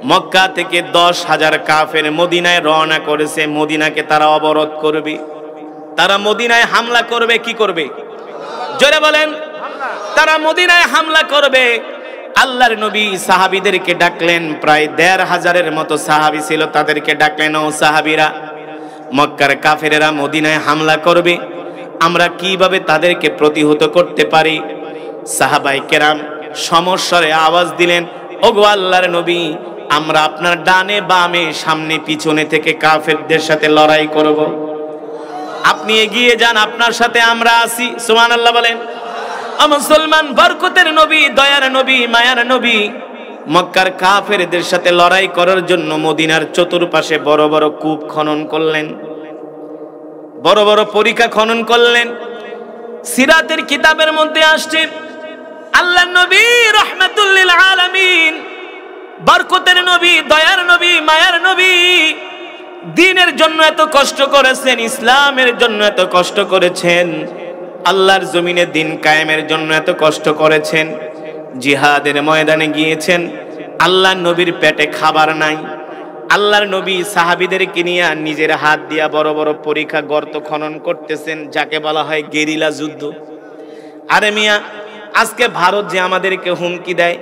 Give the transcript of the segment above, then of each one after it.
মক্কা থেকে 10,000 কাফের মদিনায় রওনা করেছে। মদিনাকে তারা অবরোধ করবে, তারা মদিনায় হামলা করবে। কি করবে? জোরে বলেন। তারা মদিনায় হামলা করবে। আল্লাহর নবী সাহাবীদেরকে ডাকলেন, প্রায় 1,500-এর মতো সাহাবী ছিল, তাদেরকে ডাকলেন, ও সাহাবীরা, মক্কার কাফেরেরা মদিনায় হামলা করবে, আমরা কিভাবে তাদেরকে প্রতিহত করতে পারি? সাহাবায়ে কেরাম সমস্বরে আওয়াজ দিলেন, ওগো আল্লাহর নবী, আমরা আপনার ডানে বামে সামনে পিছনে থেকে কাফেরদের সাথে লড়াই করব, আপনি এগিয়ে যান, আপনার সাথে আমরা আছি। সুবহানাল্লাহ বলেন। মুসলমান, বরকতের নবী, দয়ার নবী, মায়ার নবী মক্কার কাফেরদের সাথে লড়াই করার জন্য মদিনার চতুর্পাশে বড় বড় কূপ খনন করলেন, বড় বড় পরিখা খনন করলেন। সিরাতের কিতাবের মধ্যে আসছে, আল্লাহর নবী রাহমাতুল লিল আলামিন, বরকতের নবী, দয়ার নবী, মায়ার নবী দ্বীনের জন্য এত কষ্ট করেছেন, ইসলামের জন্য এত কষ্ট করেছেন, আল্লাহর জমিনে দ্বীন কায়েমের জন্য এত কষ্ট করেছেন, জিহাদের ময়দানে গিয়েছেন। আল্লাহর নবীর পেটে খাবার নাই। আল্লাহর নবী সাহাবীদেরকে নিয়ে নিজের হাত দিয়া বড় বড় পরিখা গর্ত খনন করতেছেন, যাকে বলা হয় গেরিলা যুদ্ধ। আরে মিয়া, আজকে ভারত যে আমাদেরকে হুমকি দেয়,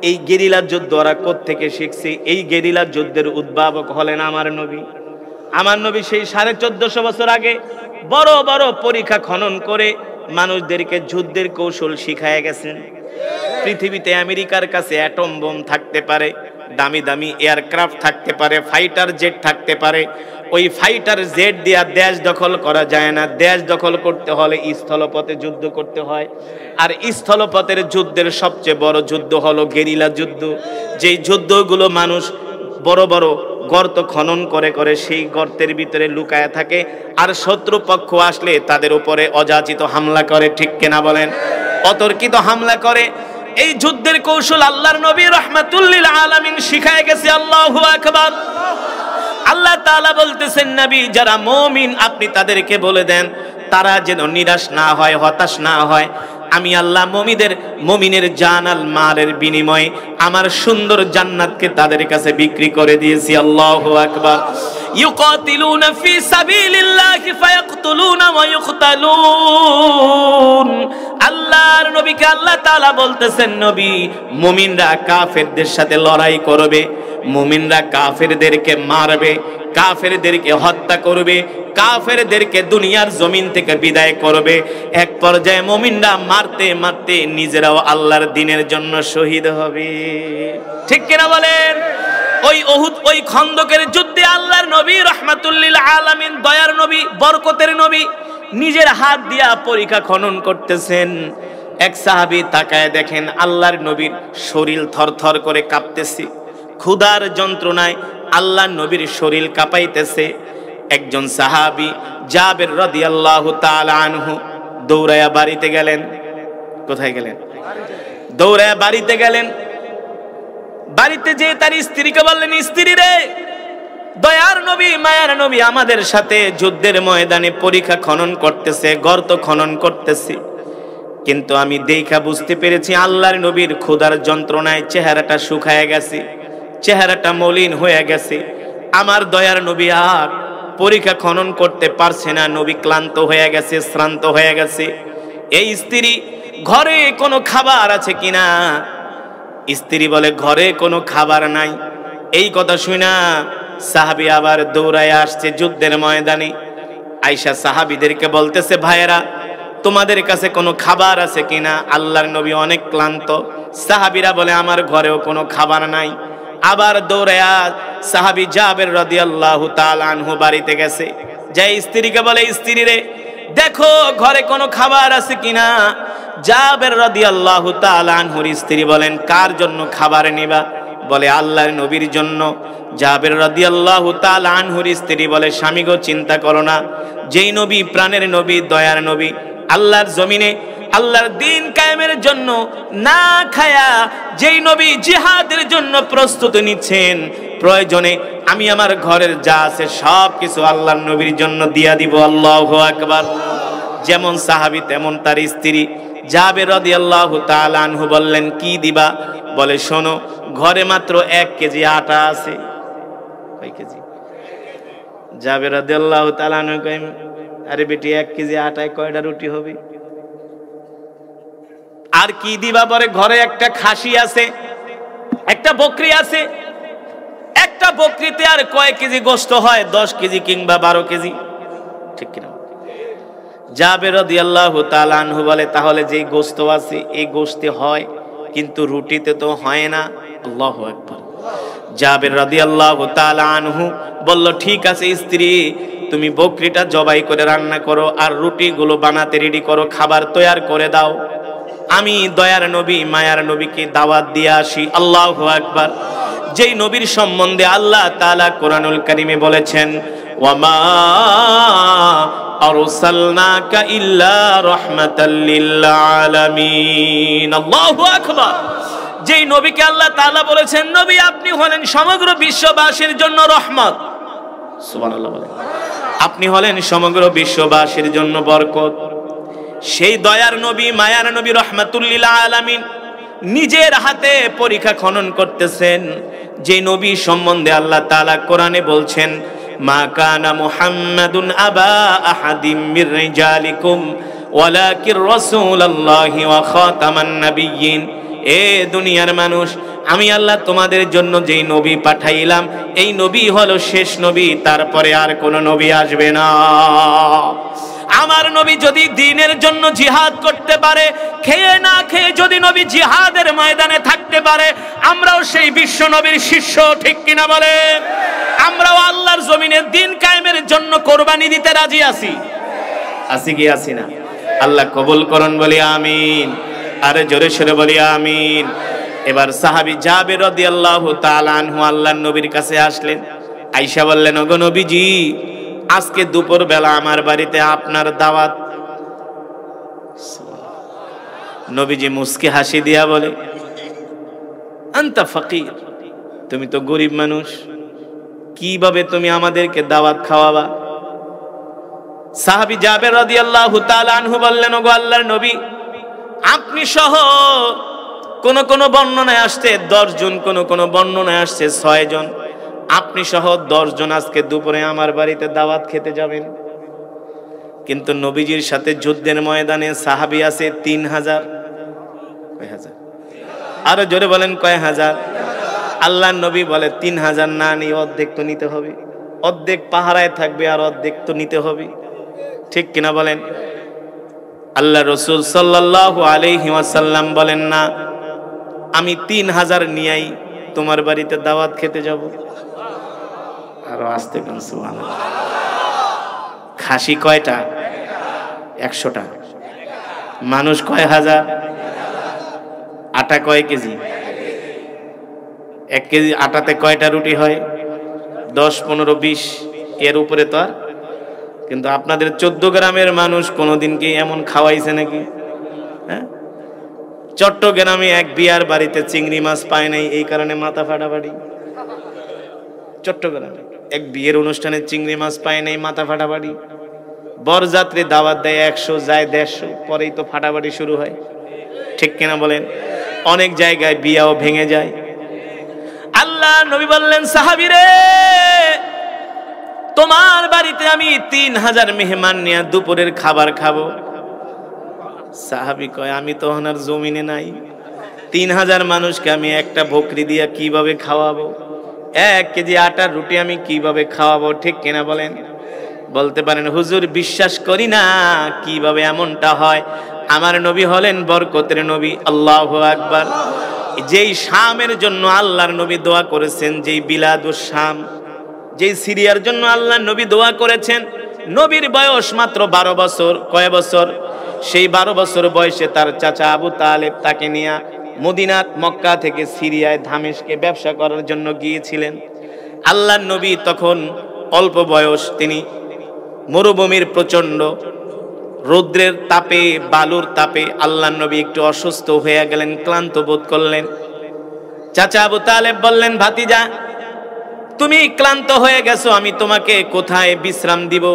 এই গেরিলা যুদ্ধ ওরা কোত্থেকে শিখছে? এই গেরিলা যুদ্ধের উদ্ভাবক হলেন আমার নবী। আমার নবী সেই 1450 বছর আগে বড় বড় পরিখা খনন করে মানুষদেরকে যুদ্ধের কৌশল শিখায় গেছেন। পৃথিবীতে আমেরিকার কাছে অ্যাটম বোম থাকতে পারে, দামি দামি এয়ারক্রাফট থাকতে পারে, ফাইটার জেট থাকতে পারে, ওই ফাইটার জেট দিয়া দেশ দখল করা যায় না। দেশ দখল করতে হলে স্থলপথে যুদ্ধ করতে হয়। আর স্থলপথের যুদ্ধের সবচেয়ে বড় যুদ্ধ হলো গেরিলা যুদ্ধ, যেই যুদ্ধগুলো মানুষ বড় বড় গর্ত খনন করে করে সেই গর্তের ভিতরে লুকায়া থাকে, আর শত্রু পক্ষ আসলে তাদের উপরে অযাচিত হামলা করে। ঠিক কিনা বলেন? অতর্কিত হামলা করে। এই যুদ্ধের কৌশল আল্লাহর নবী রাহমাতুল লিল আলামিন শিখায় গেছে। আল্লাহু আকবার। আল্লাহ তাআলা বলতেছেন, নবী, যারা মুমিন আপনি তাদেরকে বলে দেন তারা যেন নিরাশ না হয়, হতাশ না হয়। আমি আল্লাহ মুমিনের জান আল মালের বিনিময়ে আমার সুন্দর জান্নাতকে তাদের কাছে বিক্রি করে দিয়েছি। আল্লাহু আকবার। ইউকাতিলুনা ফি সাবিলিল্লাহি ফায়াকতুলুনা ওয়া ইউকতালুন। আল্লাহর নবীকে আল্লাহ তাআলা বলতেছেন, নবী, মুমিনরা কাফেরদের সাথে লড়াই করবে, মুমিনরা কাফেরদেরকে মারবে, কাফেরদেরকে হত্যা করবে, কাফেরদেরকে দুনিয়ার জমিন থেকে বিদায় করবে। এক পর্যায়ে মুমিনরা মারতে মারতে নিজেরাও আল্লাহর দ্বীনের জন্য শহীদ হবে। ঠিক কিনা বলেন? ওই উহুদ, ওই খন্দকের যুদ্ধে আল্লাহর নবী রাহমাতুল লিল আলামিন, দয়ার নবী, বরকতের নবী নিজের হাত দিয়া পরিখা খনন করতেছেন। এক সাহাবী তাকায় দেখেন আল্লাহর নবীর শরীর থরথর করে কাঁপতেছে, ক্ষুধার যন্ত্রণায় আল্লাহর নবীর শরীর কাঁপাইতেছে। একজন সাহাবী জাবের রাদিয়াল্লাহু তাআলা আনহু দৌড়ায়া বাড়িতে গেলেন। কোথায় গেলেন? দৌড়ায়া বাড়িতে গেলেন। বাড়িতে যেয়ে তার স্ত্রীকে বললেন, স্ত্রী রে, দয়ার নবী, মায়ার নবী আমাদের সাথে যুদ্ধের ময়দানে পরিখা খনন করতেছে, গর্ত খনন করতেছে, কিন্তু আমি দেখা বুঝতে পেরেছি আল্লাহর নবীর ক্ষুধার যন্ত্রণায় চেহারাটা শুকায় গেছে, চেহারাটা মলিন হয়ে গেছে। আমার দয়ার নবী আর পরিখা খনন করতে পারছে না, নবী ক্লান্ত হয়ে গেছে, শ্রান্ত হয়ে গেছে। এই স্ত্রী, ঘরে কোনো খাবার আছে কিনা? স্ত্রী বলে, ঘরে কোনো খাবার নাই। এই কথা শুনা সাহাবী আবার দৌড়ায় আসছে যুদ্ধের ময়দানে। আয়েশা সাহাবীদেরকে বলতেছে, ভাইয়েরা, তোমাদের কাছে কোনো খাবার আছে কিনা? আল্লাহর নবী অনেক ক্লান্ত। সাহাবীরা বলে, আমার ঘরেও কোনো খাবার নাই। আবার দৌড়ায়া সাহাবী জাবের রাদিয়াল্লাহু তাআলা আনহু বাড়িতে গেছে, যাই স্ত্রীকে বলে, স্ত্রী রে, দেখো ঘরে কোনো খাবার আছে কিনা। জাবের রাদিয়াল্লাহু তাআলা আনহুর স্ত্রী বলেন, কার জন্য খাবার নিবা? বলে, আল্লাহর নবীর জন্য। জাবের রাদিয়াল্লাহু তাআলা আনহুর স্ত্রী বলে, স্বামী গো, চিন্তা করো না, যেই নবী প্রাণের নবী, দয়ার নবী, আল্লাহর জমিনে আল্লাহর দ্বীন কায়েমের জন্য না খায়া যেই নবী জিহাদের জন্য প্রস্তুতি নিচ্ছেন, প্রয়োজনে আমি আমার ঘরের যা আছে সব কিছু আল্লাহর নবীর জন্য দিয়া দিব। আল্লাহু আকবার। যেমন সাহাবী তেমন তার স্ত্রী। জাবের রাদিয়াল্লাহু তাআলা আনহু বললেন, কি দিবা? বলে, শোনো, ঘরে মাত্র 1 কেজি আটা আছে। কয় কেজি? জাবের রাদিয়াল্লাহু তাআলা আনহু কয়, আরে বেটি, 1 কেজি আটায় কয়টা রুটি হবে? আর কি দিবা? বলে, ঘরে একটা খাসি আছে, একটা বকরি আছে। একটা বকরিতে আর কয় কেজি গোশত হয়? 10 কেজি কিংবা 12 কেজি, ঠিক কিনা? জাবের রাদিয়াল্লাহু তাআলা আনহু বলে, তাহলে যেই গোশত আছে এই গোশতে হয়, কিন্তু রুটিতে তো হয় না। আল্লাহু আকবার। জাবের রাদিয়াল্লাহু তাআলা আনহু বলল, ঠিক আছে স্ত্রী, তুমি বকরিটা জবাই করে রান্না করো আর রুটিগুলো বানাতে রেডি করো, খাবার তৈরি করে দাও, আমি দয়ার নবী মায়ার নবীকে দাওয়াত দিয়ে আসি। আল্লাহু আকবার। যেই নবীর সম্বন্ধে আল্লাহ তাআলা কোরআনুল কারীমে বলেছেন, ওয়ামা আরসালনাকা ইল্লা রাহমাতাল লিল আলামিন। আল্লাহু আকবার। যেই নবীকে আল্লাহ তাআলা বলেছেন, নবী আপনি হলেন সমগ্র বিশ্ববাসীর জন্য রহমত। সুবহানাল্লাহ বলেন। আপনি হলেন সমগ্র বিশ্ববাসীর জন্য বরকত। সেই দয়ার নবী মায়ার নবী রাহমাতুল লিল আলামিন নিজের হাতে পরীক্ষা খনন করতেছেন। যে নবী সম্বন্ধে আল্লাহ তাআলা কোরআনে বলছেন, মা কানা মুহাম্মাদুন আবা আহাদিম মির রিজালিকুম ওয়ালাকির রাসূলুল্লাহি ওয়া খাতামান নাবিয়্যিন। এ দুনিয়ার মানুষ, আমি আল্লাহ তোমাদের জন্য যেই নবী পাঠাইলাম, এই নবী হলো শেষ নবী, তারপরে আর কোন নবী আসবে না। আমার নবী যদি দ্বীনের জন্য জিহাদ করতে পারে, খেয়ে না খেয়ে যদি নবী জিহাদের ময়দানে থাকতে পারে, আমরাও সেই বিশ্ব নবীর শিষ্য, ঠিক কিনা বলেন? আমরাও আল্লাহর জমিনে দ্বীন কায়েমের জন্য কোরবানি দিতে রাজি আছি। আছি কি আছি না? আল্লাহ কবুল করুন, বলি আমিন। আরে জোরে সরে বলি আমিন। এবার সাহাবী জাবের রাদিয়াল্লাহু তাআলা আনহু আল্লাহর নবীর কাছে আসলেন। আয়েশা বললেন, ওগো নবীজি, আজকে দুপুর বেলা আমার বাড়িতে আপনার দাওয়াত। নবীজি মুস্কি হাসি দিয়া বলে, আনতা ফাকির, তুমি তো গরিব মানুষ, কিভাবে তুমি আমাদেরকে দাওয়াত খাওয়াবা? সাহাবী জাবের রাদিয়াল্লাহু তাআলা আনহু বললেন, ওগো আল্লাহর নবী, আপনি সহ কোন কোন বর্ণনায় আসছে 10 জন, কোন কোন বর্ণনায় আসছে 6 জন, আপনি সহ 10 জন আজকে দুপুরে আমার বাড়িতে দাওয়াত খেতে যাবেন। কিন্তু নবীজির সাথে যুদ্ধের ময়দানে সাহাবী আছে 3000। কয় হাজার? আরো জোরে বলেন, কয় হাজার? আল্লাহর নবী বলে, 3000 না নিয়ে অর্ধেক তো নিতে হবে, অর্ধেক পাহারায় থাকবে আর অর্ধেক তো নিতে হবে, ঠিক কিনা বলেন? আল্লাহ রাসূল সাল্লাল্লাহু আলাইহি ওয়াসাল্লাম বলেন, না, আমি 3000 নিয়েই তোমার বাড়িতে দাওয়াত খেতে যাব। আরো আস্তে কোন সুবহানাল্লাহ। খাসি কয়টা? 100টা। মানুষ কয় হাজার? আটা কয় কেজি? 1 কেজি আটাতে কয়টা রুটি হয়? 10, 15, 20, এর উপরে তো আর। কিন্তু আপনাদের 14 গ্রামের মানুষ কোনোদিন কি এমন খাওয়াইছে নাকি? হ্যাঁ, চট্টগ্রামে এক বিয়ার বাড়িতে চিংড়ি মাছ পায় নাই, এই কারণে মাথা ফাটাফাটি। চট্টগ্রামে এক বিয়ের অনুষ্ঠানে চিংড়ি মাছ পায় নাই, মাথা ফাটাফাটি। বরযাত্রী দাওয়াত দেয় 100, যায় 150, পরেই তো ফাটাফাটি শুরু হয়, ঠিক কিনা বলেন? অনেক জায়গায় বিয়াও ভেঙে যায়। আল্লাহ নবী বললেন, সাহাবীরে, তোমার বাড়িতে আমি 3000 মেহমান নিয়ে দুপুরের খাবার খাবো। সাহাবী কয়, আমি তো ওনার জমিনে নাই, 3000 মানুষকে আমি একটা বকরি দিয়া কিভাবে খাওয়াবো? 1 কেজি আটার রুটি আমি কিভাবে খাওয়াবো, ঠিক কিনা বলেন? বলতে পারেন, হুজুর বিশ্বাস করি না, কিভাবে এমনটা হয়? আমার নবী হলেন বরকতের নবী। আল্লাহু আকবার। যেই শামের জন্য আল্লাহর নবী দোয়া করেছেন, যেই বিলাদুস শাম, যেই সিরিয়ার জন্য আল্লাহর নবী দোয়া করেছেন, নবীর বয়স মাত্র 12 বছর। কয় বছর? সেই 12 বছর বয়সে তার চাচা আবু তালেব তাকে নিয়ে মদিনাত মক্কা থেকে সিরিয়ায় দামেস্কে ব্যবসা করার জন্য গিয়েছিলেন। আল্লাহর নবী তখন অল্প বয়স, তিনি মরুভূমির প্রচন্ড রৌদ্রের তাপে, বালুর তাপে আল্লাহর নবী একটু অসুস্থ হয়ে গেলেন, ক্লান্ত বোধ করলেন। চাচা আবু তালেব বললেন, ভাতিজা, তুমি ক্লান্ত হয়ে গেছো, আমি তোমাকে কোথায় বিশ্রাম দিব?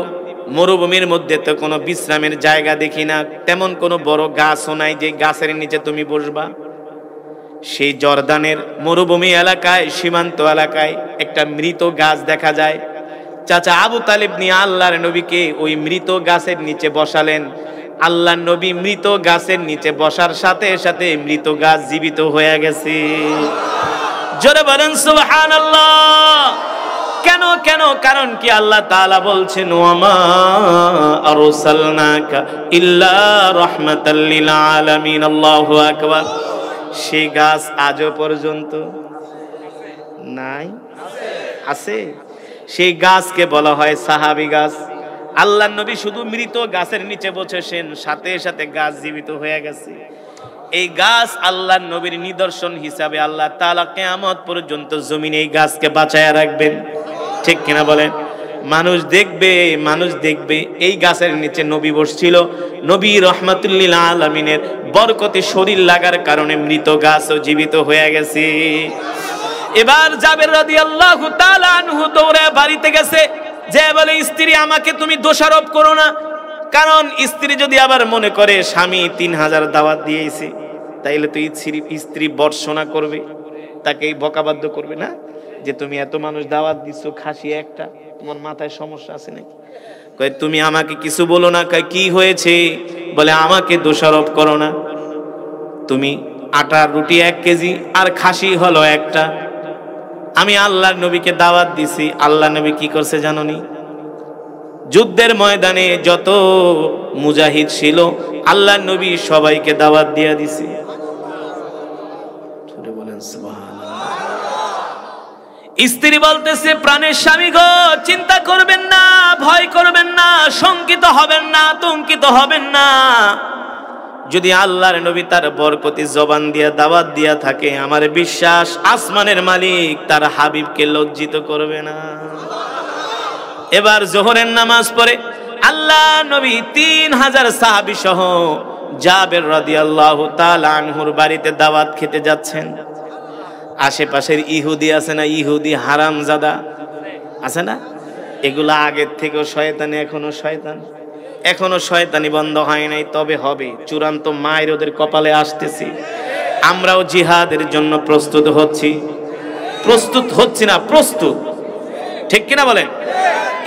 মরুভূমির মধ্যে তো কোনো বিশ্রামের জায়গা দেখি না, তেমন কোনো বড় গাছও নাই যে গাছের নিচে তুমি বসবা। সেই জর্দানের মরুভূমি এলাকায়, সীমান্ত এলাকায় একটা মৃত গাছ দেখা যায়। চাচা আবু তালিব নিয়ে আল্লাহর নবীকে ওই মৃত গাছের নিচে বসালেন। আল্লাহর নবী মৃত গাছের নিচে বসার সাথে সাথে মৃত গাছ জীবিত হয়ে গেছে। জোরে বলেন সুবহানাল্লাহ। কেন কেন? কারণ কি আল্লাহ তাআলা বলছেন ওয়ামা আরসালনাকা ইল্লা রাহমাতাল লিল আলামিন। আল্লাহু আকবার। সেই গাছ আজও পর্যন্ত নাই, আছে। সেই গাছকে বলা হয় সাহাবী গাছ। আল্লাহর নবী শুধু মৃত গাছের নিচে বসেছেন, সাথে সাথে গাছ জীবিত হয়ে গেছে। এই গাছ আল্লাহর নবীর নিদর্শন হিসাবে আল্লাহ তাআলা কিয়ামত পর্যন্ত জমিনে এই গাছকে বাঁচায়া রাখবেন। ঠিক কিনা বলেন? মানুষ দেখবে এই গাছের নিচে নবী বসছিল। নবী রাহমাতুল লিল আলামিনের বরকতে শরীর লাগার কারণে মৃত গাছও জীবিত হয়ে গেছে। এবার জাবের রাদিয়াল্লাহু তাআলা আনহু দৌড়ে বাড়িতে গেছে, যে বলে স্ত্রী আমাকে তুমি দোষারোপ করো না। কারণ স্ত্রী যদি আবার মনে করে স্বামী 3000 দাওয়াত দিয়েছে, তাইলে তো স্ত্রী বর্ষনা করবে, তাকে বকাবাদ্য করবে না যে তুমি এত মানুষ দাওয়াত দিছো, খাসি একটা, তোমার মাথায় সমস্যা আছে নাকি? কয় তুমি আমাকে কিছু বলো না। কয় কি হয়েছে? বলে আমাকে দোষারোপ করো না। তুমি আটার রুটি 1 কেজি আর খাসি হলো একটা। আমি আল্লাহর নবীকে দাওয়াত দিছি। আল্লাহ নবী কি করছে জানোনি? যুদ্ধের ময়দানে যত মুজাহিদ ছিল আল্লাহর নবী সবাইকে দাওয়াত দিয়ে দিছে। বলেন সুবহানাল্লাহ। স্ত্রী বলতেছে প্রাণের স্বামী গো, চিন্তা করবেন না, ভয় করবেন না, শঙ্কিত হবেন না, আতঙ্কিত হবেন না। যদি আল্লাহর নবী তার বরকতি জবান দিয়া দাওয়াত দিয়া থাকে, আমার বিশ্বাস আসমানের মালিক তার হাবিবকে লজ্জিত করবে না। এবার জোহরের নামাজ পড়ে আল্লাহ নবী 3000 সাহাবী সহ জাবের রাদিয়াল্লাহু তাআলা আনহুর বাড়িতে দাওয়াত খেতে যাচ্ছেন। আশেপাশের ইহুদি আছে না, ইহুদি হারামজাদা আছে না, এগুলা আগের থেকেও শয়তানি, এখনো শয়তানি বন্ধ হয় নাই, তবে হবে। চূড়ান্ত মায়ের ওদের কপালে আসতেছি। আমরাও জিহাদের জন্য প্রস্তুত হচ্ছি না, প্রস্তুত। ঠিক কিনা বলেন?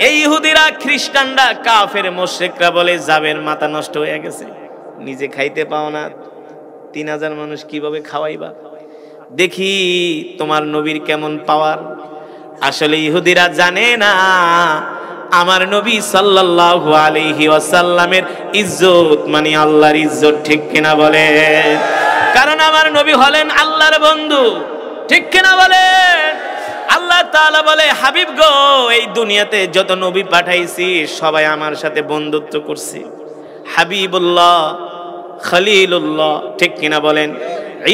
এই ইহুদিরা, খ্রিস্টানরা, কাফের মুশরিকরা বলে জাবের মাথা নষ্ট হয়ে গেছে, নিজে খাইতে পাও না, 3000 মানুষ কিভাবে খাওয়াইবা? দেখি তোমার নবীর কেমন পাওয়ার। আসলে ইহুদিরা জানে না আমার নবী সাল্লাল্লাহু আলাইহি ওয়াসাল্লামের ইজ্জত মানে আল্লাহর ইজ্জত। ঠিক কিনা বলে? কারণ আমার নবী হলেন আল্লাহর বন্ধু। ঠিক কিনা বলে? আল্লাহ তাআলা বলে হাবিব গো, এই দুনিয়াতে যত নবী পাঠাইছি সবাই আমার সাথে বন্ধুত্ব করছে। হাবিবুল্লাহ, খলিলুল্লাহ। ঠিক কিনা বলেন?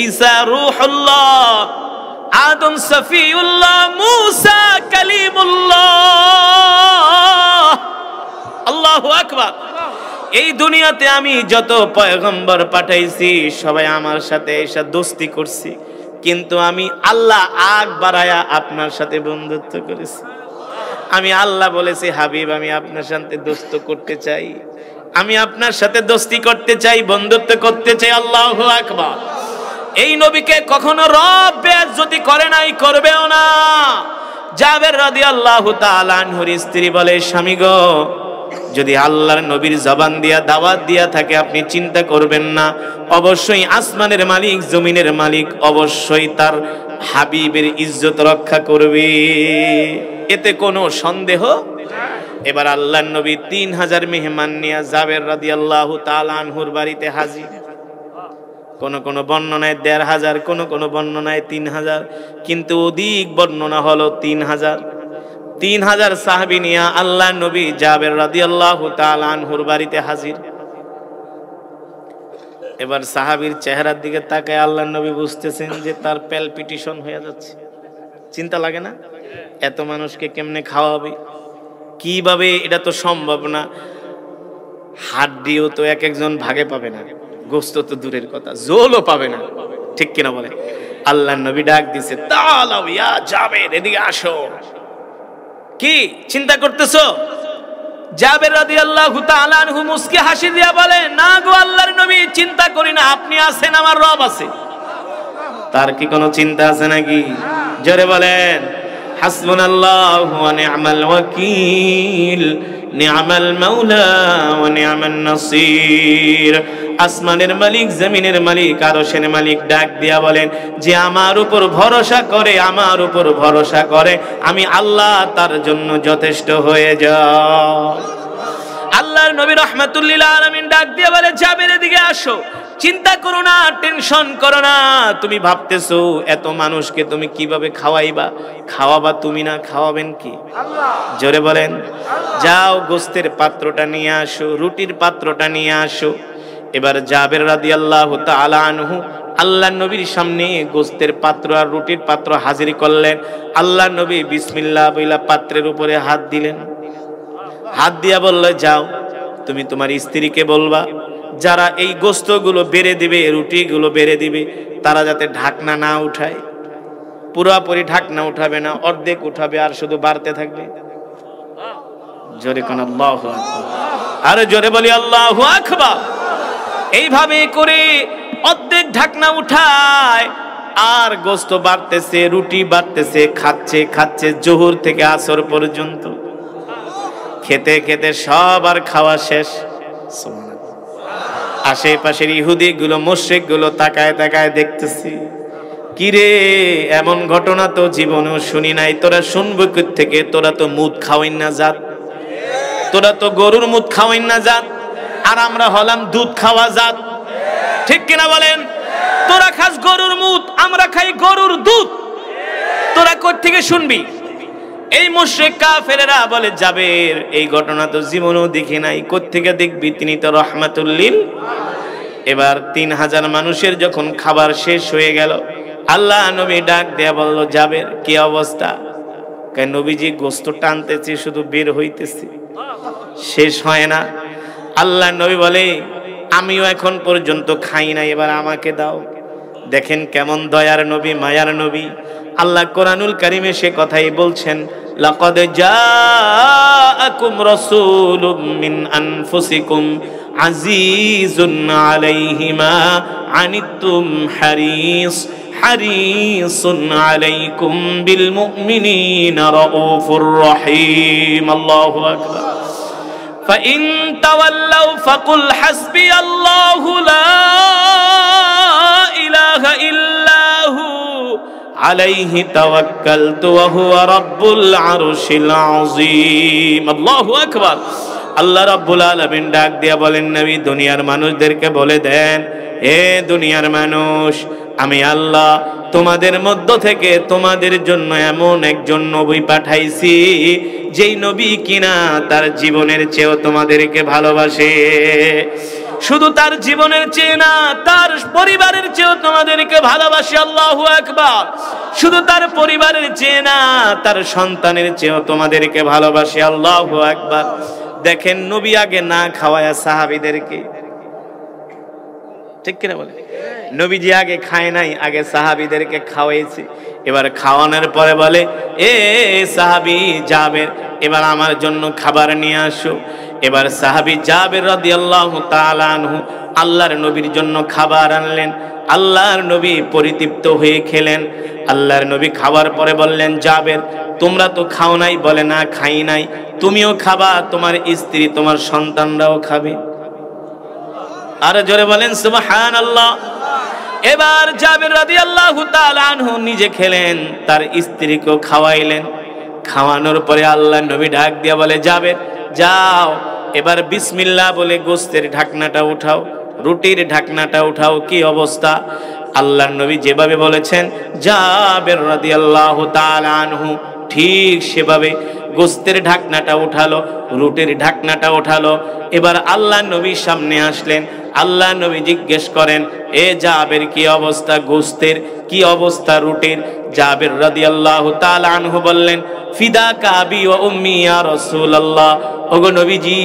ঈসা রূহুল্লাহ, আদম সফিউল্লাহ, মূসা কালিমুল্লাহ। আল্লাহু আকবার। এই দুনিয়াতে আমি যত পয়গম্বর পাঠাইছি সবাই আমার সাথে এসে দোস্তি করছি, কিন্তু আমি আল্লাহ আগ বাড়ায়া আপনার সাথে বন্ধুত্ব করেছি। আমি আল্লাহ বলেছি হাবিব আমি আপনার সাথে দোস্ত করতে চাই, আমি আপনার সাথে দোস্তি করতে চাই, বন্ধুত্ব করতে চাই। আল্লাহু আকবার। এই নবীকে কখনো রব বেইজ্জতি করে নাই, করবেও না। জাবের রাদিয়াল্লাহু তাআলা আনহুর স্ত্রী বলে স্বামী গো, যদি আল্লাহর নবীর জবান দিয়া দাওয়াত দিয়া থাকে আপনি চিন্তা করবেন না, অবশ্যই আসমানের মালিক জমিনের মালিক অবশ্যই তার হাবিবের ইজ্জত রক্ষা করবে, এতে কোনো সন্দেহ। এবার আল্লাহর নবী 3000 মেহমান নিয়ে জাবের রাদিয়াল্লাহু তাআলা আনহুর বাড়িতে হাজির। কোন বর্ণনায় 1500, কোন বর্ণনায় 3000, কিন্তু অধিক বর্ণনা হলো 3000। 3000 সাহাবী নিয়ে আল্লাহ নবী জাবের রাদিয়াল্লাহু তাআলা আনহুর বাড়িতে হাজির। এবার সাহাবীর চেহারার দিকে তাকায় আল্লাহ নবী বুঝতেছেন যে তার প্যালপিটেশন হয়ে যাচ্ছে। চিন্তা লাগে না? এত মানুষকে কেমনে খাওয়াবে, কিভাবে? এটা তো সম্ভব না। হাড্ডিও তো এক একজন ভাগে পাবে না, গোস্ত তো দূরের কথা, জোলও পাবে না। ঠিক কিনা বলে? আল্লাহ নবী ডাক দিছে, তাআলাও ইয়া জাবের, এদিকে আসো। কি চিন্তা করতেছো? জাবের রাদিয়াল্লাহু তাআলা আনহু মুস্কি হাসি দিয়া বলে, না গো আল্লাহর নবী, চিন্তা করি না, আপনি আছেন, আমার রব আছে। তার কি কোনো চিন্তা আছে নাকি? জোরে বলেন হাসবুনাল্লাহু ওয়া নি'মাল ওয়াকিল, নি'মাল মাওলা ওয়া নি'মান নাসির। আসমানের মালিক, জমিনের মালিক, আরশের মালিক ডাক দিয়া বলেন যে আমার উপর ভরসা করে, আমার উপর ভরসা করে, আমি আল্লাহ তার জন্য যথেষ্ট হয়ে যাও। আল্লাহর নবী রাহমাতুল লিল আলামিন ডাক দিয়ে বলে, জাবেরের দিকে আসো, চিন্তা করো না, টেনশন করো না। তুমি ভাবতেছো এত মানুষকে তুমি কিভাবে খাওয়াইবা? খাওয়াবা তুমি না, খাওয়াবেন কি? আল্লাহ। জোরে বলেন যাও গোস্তের পাত্রটা নিয়ে আসো, রুটির পাত্রটা নিয়ে আসো। এবার জাবের রাদিয়াল্লাহু তাআলা আনহু আল্লাহর নবীর সামনে গোস্তের পাত্র আর রুটির পাত্র হাজির করলেন। আল্লাহর নবী বিসমিল্লাহ বইলা পাত্রের উপরে হাত দিলেন। হাত দিয়া বলল, যাও তুমি তোমার স্ত্রীকে বলবা যারা এই গোস্তগুলো বেড়ে দিবে, রুটিগুলো বেড়ে দিবে, তারা যাতে ঢাকনা না উঠায়। পুরোপুরি ঢাকনা উঠাবে না, অর্ধেক উঠাবে, আর শুধু বাড়তে থাকবে। জোরে কোন আল্লাহু আকবার, আরে জোরে বলি আল্লাহু আকবার। এইভাবে করে অর্ধেক ঢাকনা উঠায়, আর গোস্ত বাড়তেছে, রুটি বাড়তেছে, খাচ্ছে খাচ্ছে জোহর থেকে আসর পর্যন্ত। খেতে খেতে সবার খাওয়া শেষ। আশেপাশের ইহুদি গুলো, মুশরিক গুলো তাকায় তাকায় দেখতেছি, কিরে এমন ঘটনা তো জীবনেও শুনি নাই। তোরা শুনবো থেকে? তোরা তো মুদ খাওয়াইন না জাত, তোরা তো গরুর মুদ খাওয়াইন না জাত, আর আমরা হলাম দুধ খাওয়া জাত। ঠিক কিনা বলেন? তোরা খাস গরুর মুদ, আমরা খাই গরুর দুধ। তোরা কোথা থেকে শুনবি? এই মুশরিক কাফেরেরা বলে, জাবের এই ঘটনা তো জীবনেও দেখি নাই। কোথা থেকে দেখবি? তিনি তো রাহমাতুল লিল। এবার 3000 মানুষের যখন খাবার শেষ হয়ে গেল, আল্লাহ নবী ডাক দেয়া বলল, জাবের কি অবস্থা? কেন নবীজি গোস্ত টানতেছে, শুধু বের হইতেছে, শেষ হয় না। আল্লাহ নবী বলে, আমিও এখন পর্যন্ত খাই না, এবার আমাকে দাও। দেখেন কেমন দয়ার নবী, মায়ার নবী। আল্লাহ কোরআনুল কারীমে সে কথাই বলছেন, লাকাদ জাআকুম রাসূলুম মিন আনফুসিকুম আজিজুন আলাইহি মা আনিতুম হারিসুন আলাইকুম বিল মুমিনিনা রাউফুর রহিম। আল্লাহু আকবার। فإن تولوا فقل حسبي الله لا إله إلا هو عليه توكلت وهو رب العرش العظيم। الله أكبر। আল্লাহ রাব্বুল আলামিন ডাক দিয়া বলেন, নবী দুনিয়ার মানুষদেরকে বলে দেন, হে দুনিয়ার মানুষ, আমি আল্লাহ তোমাদের মধ্য থেকে তোমাদের জন্য এমন একজন নবী পাঠাইছি, যেই নবী কিনা তার জীবনের চেয়েও তোমাদেরকে ভালোবাসে। শুধু তার জীবনের চেয়ে না, তার পরিবারের চেয়েও তোমাদেরকে ভালোবাসে। আল্লাহু আকবার। শুধু তার পরিবারের চেয়ে না, তার সন্তানের চেয়েও তোমাদেরকে ভালোবাসে। আল্লাহু আকবার। দেখেন নবী আগে না খাওয়ায়া সাহাবীদেরকে, ঠিক কিনা বলে? নবীজি আগে খায় নাই, আগে সাহাবীদেরকে খাওয়াইছে। এবার খাওয়ানোর পরে বলে, এ সাহাবী জাবের, এবার আমার জন্য খাবার নিয়ে আসো। এবার সাহাবী জাবের রাদিয়াল্লাহু তাআলা আনহু আল্লাহর নবীর জন্য খাবার আনলেন। আল্লাহর নবী পরিতৃপ্ত হয়ে খেলেন। আল্লাহর নবী খাওয়ার পরে বললেন, জাবের তোমরা তো খাও নাই? বলে, না খাই নাই। তুমিও খাবা, তোমার স্ত্রী, তোমার সন্তানরাও খাবে। আর জোরে বলেন সুবহানাল্লাহ। এবার জাবের রাদিয়াল্লাহু তাআলা আনহু নিজে খেলেন, তার স্ত্রীকেও খাওয়াইলেন। খাওয়ানোর পরে আল্লাহর নবী ডাক দিয়া বলে, জাবের যাও, এবার বিসমিল্লাহ বলে গোস্তের ঢাকনাটা উঠাও, রুটির ঢাকনাটা উঠাও। কি অবস্থা? আল্লাহর নবী যেভাবে বলেছেন, জাবের রাদিয়াল্লাহু তাআলা আনহু ঠিক সেভাবে গোস্তের ঢাকনাটা উঠালো, রুটির ঢাকনাটা উঠালো। এবার আল্লাহ নবীর সামনে আসলেন। আল্লাহ নবী জিজ্ঞেস করেন, এ জাবের কি অবস্থা গোস্তের, কি অবস্থা রুটির? জাবের রাদিয়াল্লাহু তাআলা আনহু বললেন, ফিদাকা আবি ওয়া উম্মি ইয়া রাসূলুল্লাহ, ওগো নবীজি,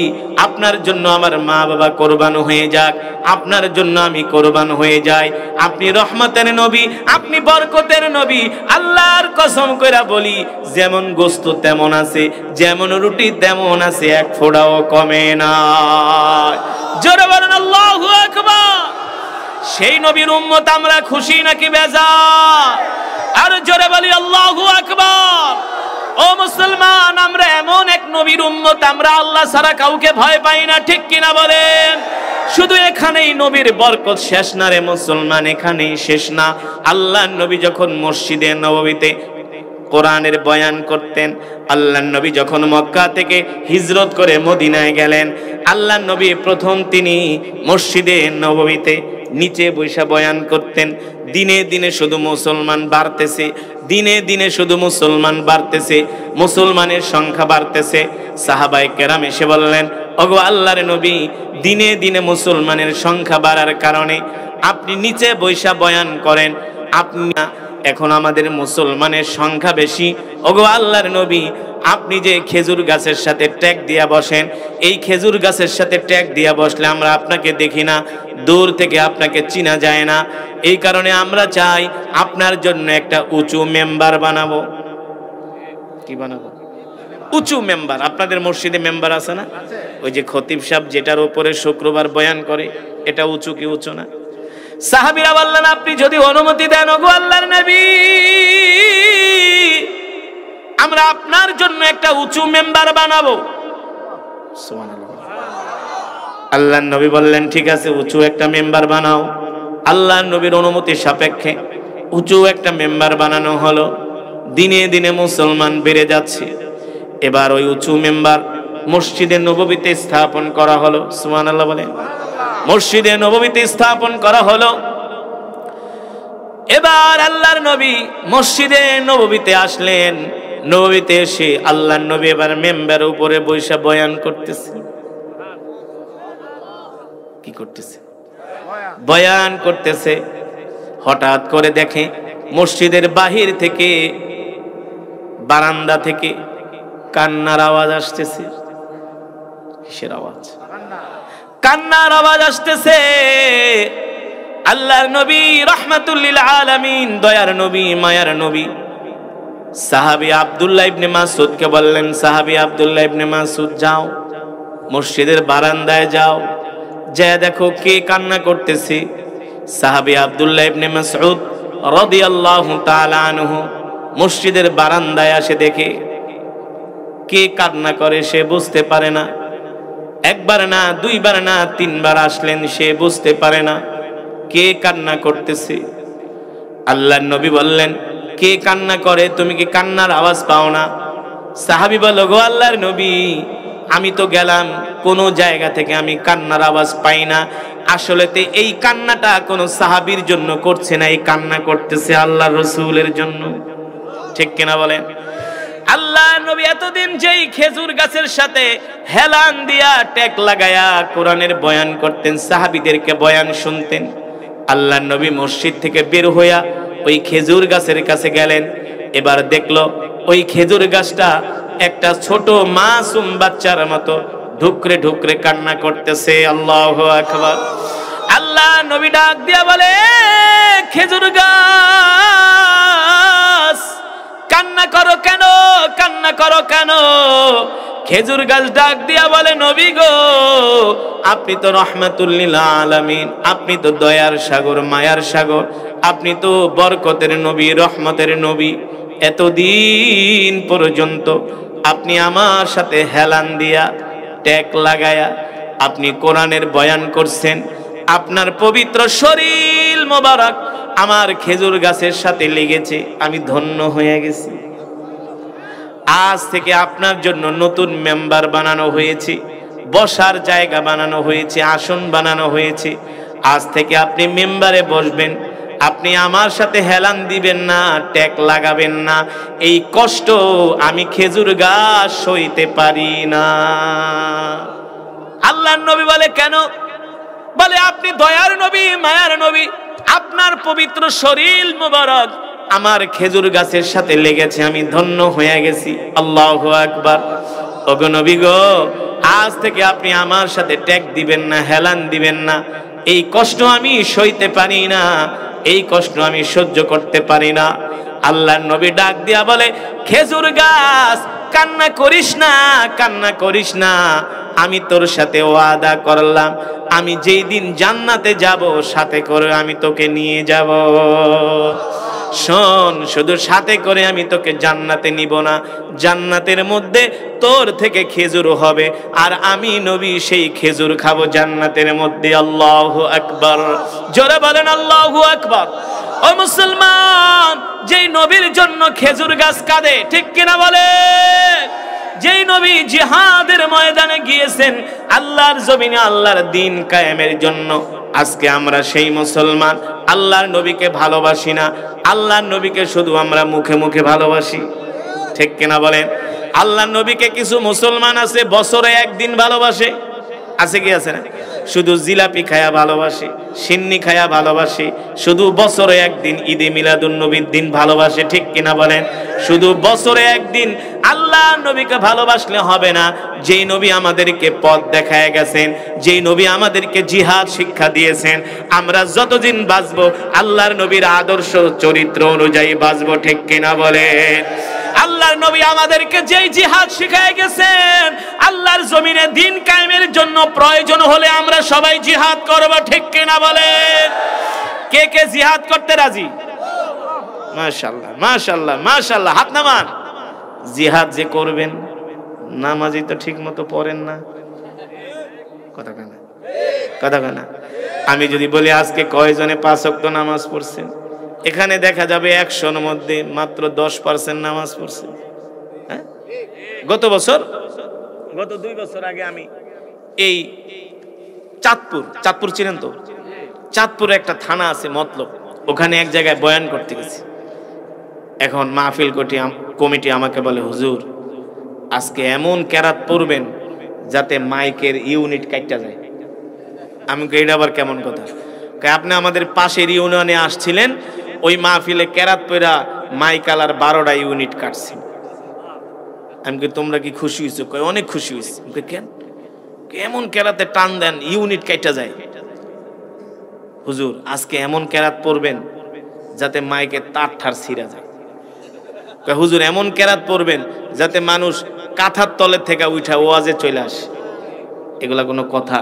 আপনার জন্য আমার মা বাবা কোরবান হয়ে যাক, আপনার জন্য আমি কোরবান হয়ে যাই। আপনি রহমতের নবী, আপনি বরকতের নবী। আল্লাহর কসম কইরা বলি, যেমন গোস্ত তেমন আছে, যেমন রুটি তেমন আছে, এক ফোঁটাও কমে না। জোরে বলেন আল্লাহু আকবার। সেই নবীর উম্মত আমরা খুশি নাকি বেজার? আর জোরে বলি আল্লাহু আকবার। ও মুসলমান, আমরা এমন এক নবীর উম্মত, আমরা আল্লাহ ছাড়া কাউকে ভয় পাই না, ঠিক কিনা বলেন? শুধু এখানেই নবীর বরকত শেষ না রে মুসলমান, এখানেই শেষ না। আল্লাহর নবী যখন মসজিদে নববীতে কোরআনের বয়ান করতেন, আল্লাহর নবী যখন মক্কা থেকে হিজরত করে মদিনায় গেলেন, আল্লাহর নবী প্রথম তিনি মসজিদে নববীতে নিচে বৈশা বয়ান করতেন। দিনে দিনে শুধু মুসলমান বাড়তেছে, দিনে দিনে শুধু মুসলমান বাড়তেছে, মুসলমানের সংখ্যা বাড়তেছে। সাহাবায়ে কেরাম এসে বললেন, ওগো আল্লাহর নবী, দিনে দিনে মুসলমানের সংখ্যা বাড়ার কারণে আপনি নিচে বৈশা বয়ান করেন, আপনি এখন আমাদের মুসলমানের সংখ্যা বেশি। ওগো আল্লাহর নবী, আপনি যে খেজুর গাছের সাথে ট্যাগ দিয়া বসেন, এই খেজুর গাছের সাথে ট্যাগ দিয়া বসলে আমরা আপনাকে দেখি না, দূর থেকে আপনাকে চিনা যায় না। এই কারণে আমরা চাই আপনার জন্য একটা উঁচু মেম্বার বানাবো। কি বানাবো? উঁচু মেম্বার। আপনাদের মসজিদে মেম্বার আছে না? ওই যে খতিব সাহেব যেটার উপরে শুক্রবার বয়ান করে, এটা উঁচু কি উঁচু না? সাহাবীরা বললেন, আপনি যদি অনুমতি দেন ওগো আল্লাহর নবী, আমরা আপনার জন্য একটা উঁচু মেম্বার বানাবো। সুবহানাল্লাহ। আল্লাহর নবী বললেন, ঠিক আছে, উঁচু একটা মেম্বার বানাও। আল্লাহর নবীর অনুমতি সাপেক্ষে উঁচু একটা মেম্বার বানানো হলো। দিনে দিনে মুসলমান বেড়ে যাচ্ছে। এবার ওই উঁচু মেম্বার মসজিদে নববীতে স্থাপন করা হলো। সুবহানাল্লাহ বলেন। মসজিদে নববীতে স্থাপন করা হলো। এবার আল্লাহর নবী মসজিদে নববীতে আসলেন। নববীতে এসে আল্লাহর নবী এবার মেম্বারের উপরে বৈশা বয়ান করতেছে। কি করতেছে? বয়ান করতেছে। হঠাৎ করে দেখে মসজিদের বাহির থেকে, বারান্দা থেকে কান্নার আওয়াজ আসতেছে। কিসের আওয়াজ? কান্নার আওয়াজ আসতেছে। আল্লাহর নবী রাহমাতুল লিল আলামিন, দয়ার নবী, মায়ার নবী, সাহাবী আব্দুল্লাহ ইবনে মাসউদকে বললেন, সাহাবী আব্দুল্লাহ ইবনে মাসউদ, যাও মসজিদের বারান্দায় যাও, যা দেখো কে কান্না করতেছে। সাহাবী আব্দুল্লাহ ইবনে মাসউদ রাদিয়াল্লাহু তাআলা আনহু মসজিদের বারান্দায় আসে, দেখে কে কান্না করে সে বুঝতে পারে না। একবার না, দুইবার না, তিনবার আসলেন, সে বুঝতে পারে না কে কান্না করতেছে। আল্লাহর নবী বললেন, কে কান্না করে? তুমি কি কান্নার আওয়াজ পাও না? সাহাবী বলল, গো আল্লাহর নবী, আমি তো গেলাম, কোনো জায়গা থেকে আমি কান্নার আওয়াজ পাই না। আসলেতে এই কান্নাটা কোনো সাহাবীর জন্য করছে না, এই কান্না করতেছে আল্লাহর রাসূলের জন্য। ঠিক কিনা বলেন? আল্লাহ নবী এতদিন যেই খেজুর গাছের সাথে হেলান দিয়া ট্যাগ লাগায়া কোরআনের বয়ান করতেন, সাহাবীদেরকে বয়ান শুনতেন, আল্লাহ নবী মসজিদ থেকে বের হইয়া ওই খেজুর গাছের কাছে গেলেন। এবার দেখলো ওই খেজুর গাছটা একটা ছোট মাসুম বাচ্চার মতো ঢুকরে ঢুকরে কান্না করতেছে। আল্লাহু আকবার। আল্লাহ নবী ডাক দিয়া বলে, খেজুর গাছ কান্না করো কেন? কান্না করো কেন? খেজুর গাছ ডাক দিয়া বলে, নবী গো, আপনি তো রহমাতুল লিল আলামিন, আপনি তো দয়ার সাগর, মায়ার সাগর, আপনি তো বরকতের নবী, রহমতের নবী। এতদিন পর্যন্ত আপনি আমার সাথে হেলান দিয়া ট্যাগ লাগায়া আপনি কোরআনের বয়ান করছেন, আপনার পবিত্র শরীর মোবারক আমার খেজুর গাছের সাথে লেগেছে, আমি ধন্য হয়ে গেছি। আজ থেকে আপনার জন্য নতুন মেম্বার বানানো হয়েছে, বসার জায়গা বানানো হয়েছে, আসন বানানো হয়েছে। আজ থেকে আপনি মেম্বারে বসবেন, আপনি আমার সাথে হেলান দিবেন না, ট্যাগ লাগাবেন না। এই কষ্ট আমি খেজুর গাছ সইতে পারি না। আল্লাহর নবী বলে, কেন? বলে, আপনি দয়ার নবী, মায়ার নবী, আপনার পবিত্র শরীর মোবারক আমার খেজুর গাছের সাথে লেগেছে, আমি ধন্য হয়ে গেছি। আল্লাহু আকবার। ওগো নবী গো, আজ থেকে আপনি আমার সাথে ট্যাগ দিবেন না, হেলান দিবেন না। এই কষ্ট আমি সইতে পারি না, এই কষ্ট আমি সহ্য করতে পারি না। আল্লাহর নবী ডাক দিয়া বলে, খেজুর গাছ কান্না করিস না, কান্না করিস না, আমি তোর সাথে ওয়াদা করলাম, আমি যেই দিন জান্নাতে যাব সাথে করে আমি তোকে নিয়ে যাব। শোন, শুধু সাথে করে আমি তোকে জান্নাতে নিব না, জান্নাতের মধ্যে তোর থেকে খেজুর হবে আর আমি নবী সেই খেজুর খাবো জান্নাতের মধ্যে। আল্লাহু আকবার, জোরে বলেন আল্লাহু আকবার। ও মুসলমান, যেই নবীর জন্য খেজুর গাছ কাঁদে, ঠিক কিনা বলে? যেই নবী জিহাদের ময়দানে গিয়েছেন আল্লাহর জমিনে আল্লাহর দ্বীন কায়েমের জন্য, আজকে আমরা সেই মুসলমান আল্লাহর নবীকে ভালোবাসি না, আল্লাহর নবীকে শুধু আমরা মুখে মুখে ভালোবাসি, ঠিক কিনা বলেন? আল্লাহর নবীকে কিছু মুসলমান আছে বছরে একদিন ভালোবাসে, আছে কি আছে না? শুধু জিলাপি খায়া ভালোবাসে, সিন্নি খায়া ভালোবাসে, শুধু বছরে একদিন ঈদে মিলাদুন নবীর দিন ভালোবাসে, ঠিক কিনা বলেন? শুধু বছরে একদিন আল্লাহ নবীকে ভালোবাসলে হবে না। যেই নবী আমাদেরকে পথ দেখায় গেছেন, যেই নবী আমাদেরকে জিহাদ শিক্ষা দিয়েছেন, আমরা যতদিন বাঁচবো আল্লাহর নবীর আদর্শ চরিত্র অনুযায়ী বাঁচবো, ঠিক কিনা বলেন? আল্লাহর নবী আমাদেরকে যেই জিহাদ শিখায় গেছেন, আল্লাহর জমিনে দ্বীন কায়েমের জন্য প্রয়োজন হলে আমরা সবাই জিহাদ করব, ঠিক কিনা বলেন? কে কে জিহাদ করতে রাজি? মাশাআল্লাহ মাশাআল্লাহ মাশাআল্লাহ, হাত নামান। জিহাদ যে করবেন, নামাজই তো ঠিক মতো পড়েন না, কথা কেন, কথা কেন? আমি যদি বলি আজকে কয়জনে 5 ওয়াক্ত নামাজ পড়ছেন, এখানে দেখা যাবে 100-র মধ্যে মাত্র 10% নামাজ পড়ছে। হ্যাঁ, গত 2 বছর আগে আমি এই চাঁদপুর চিনেন তো? চাঁদপুরে একটা থানা আছে মতলব, ওখানে এক জায়গায় বয়ান করতে গেছি। এখন মাহফিল কমিটি আমাকে বলে, হুজুর আজকে এমন কেরাত পড়বেন যাতে মাইকের ইউনিট কাটটা যায়। আমি কই, এটা আবার কেমন কথা? আপনি আমাদের পাশের ইউনিয়নে আসছিলেন, ওই মাহফিলে কেরাত পড়া মাইকালার 12টা ইউনিট কাটছে। আমি কই, তোমরা কি খুশি হইছো? কই, অনেক খুশি হইছি। আমি কই, কেন? এমন কেরাতে টান দেন ইউনিট কাইটা যায়। হুজুর আজকে এমন কেরাত পড়বেন যাতে মাইকের তার ঠার ছিঁড়া যায়। কই, হুজুর এমন কেরাত পড়বেন যাতে মানুষ কাঁথার তলের থেকে উঠা ওয়াজে চলে আসে। এগুলা কোনো কথা?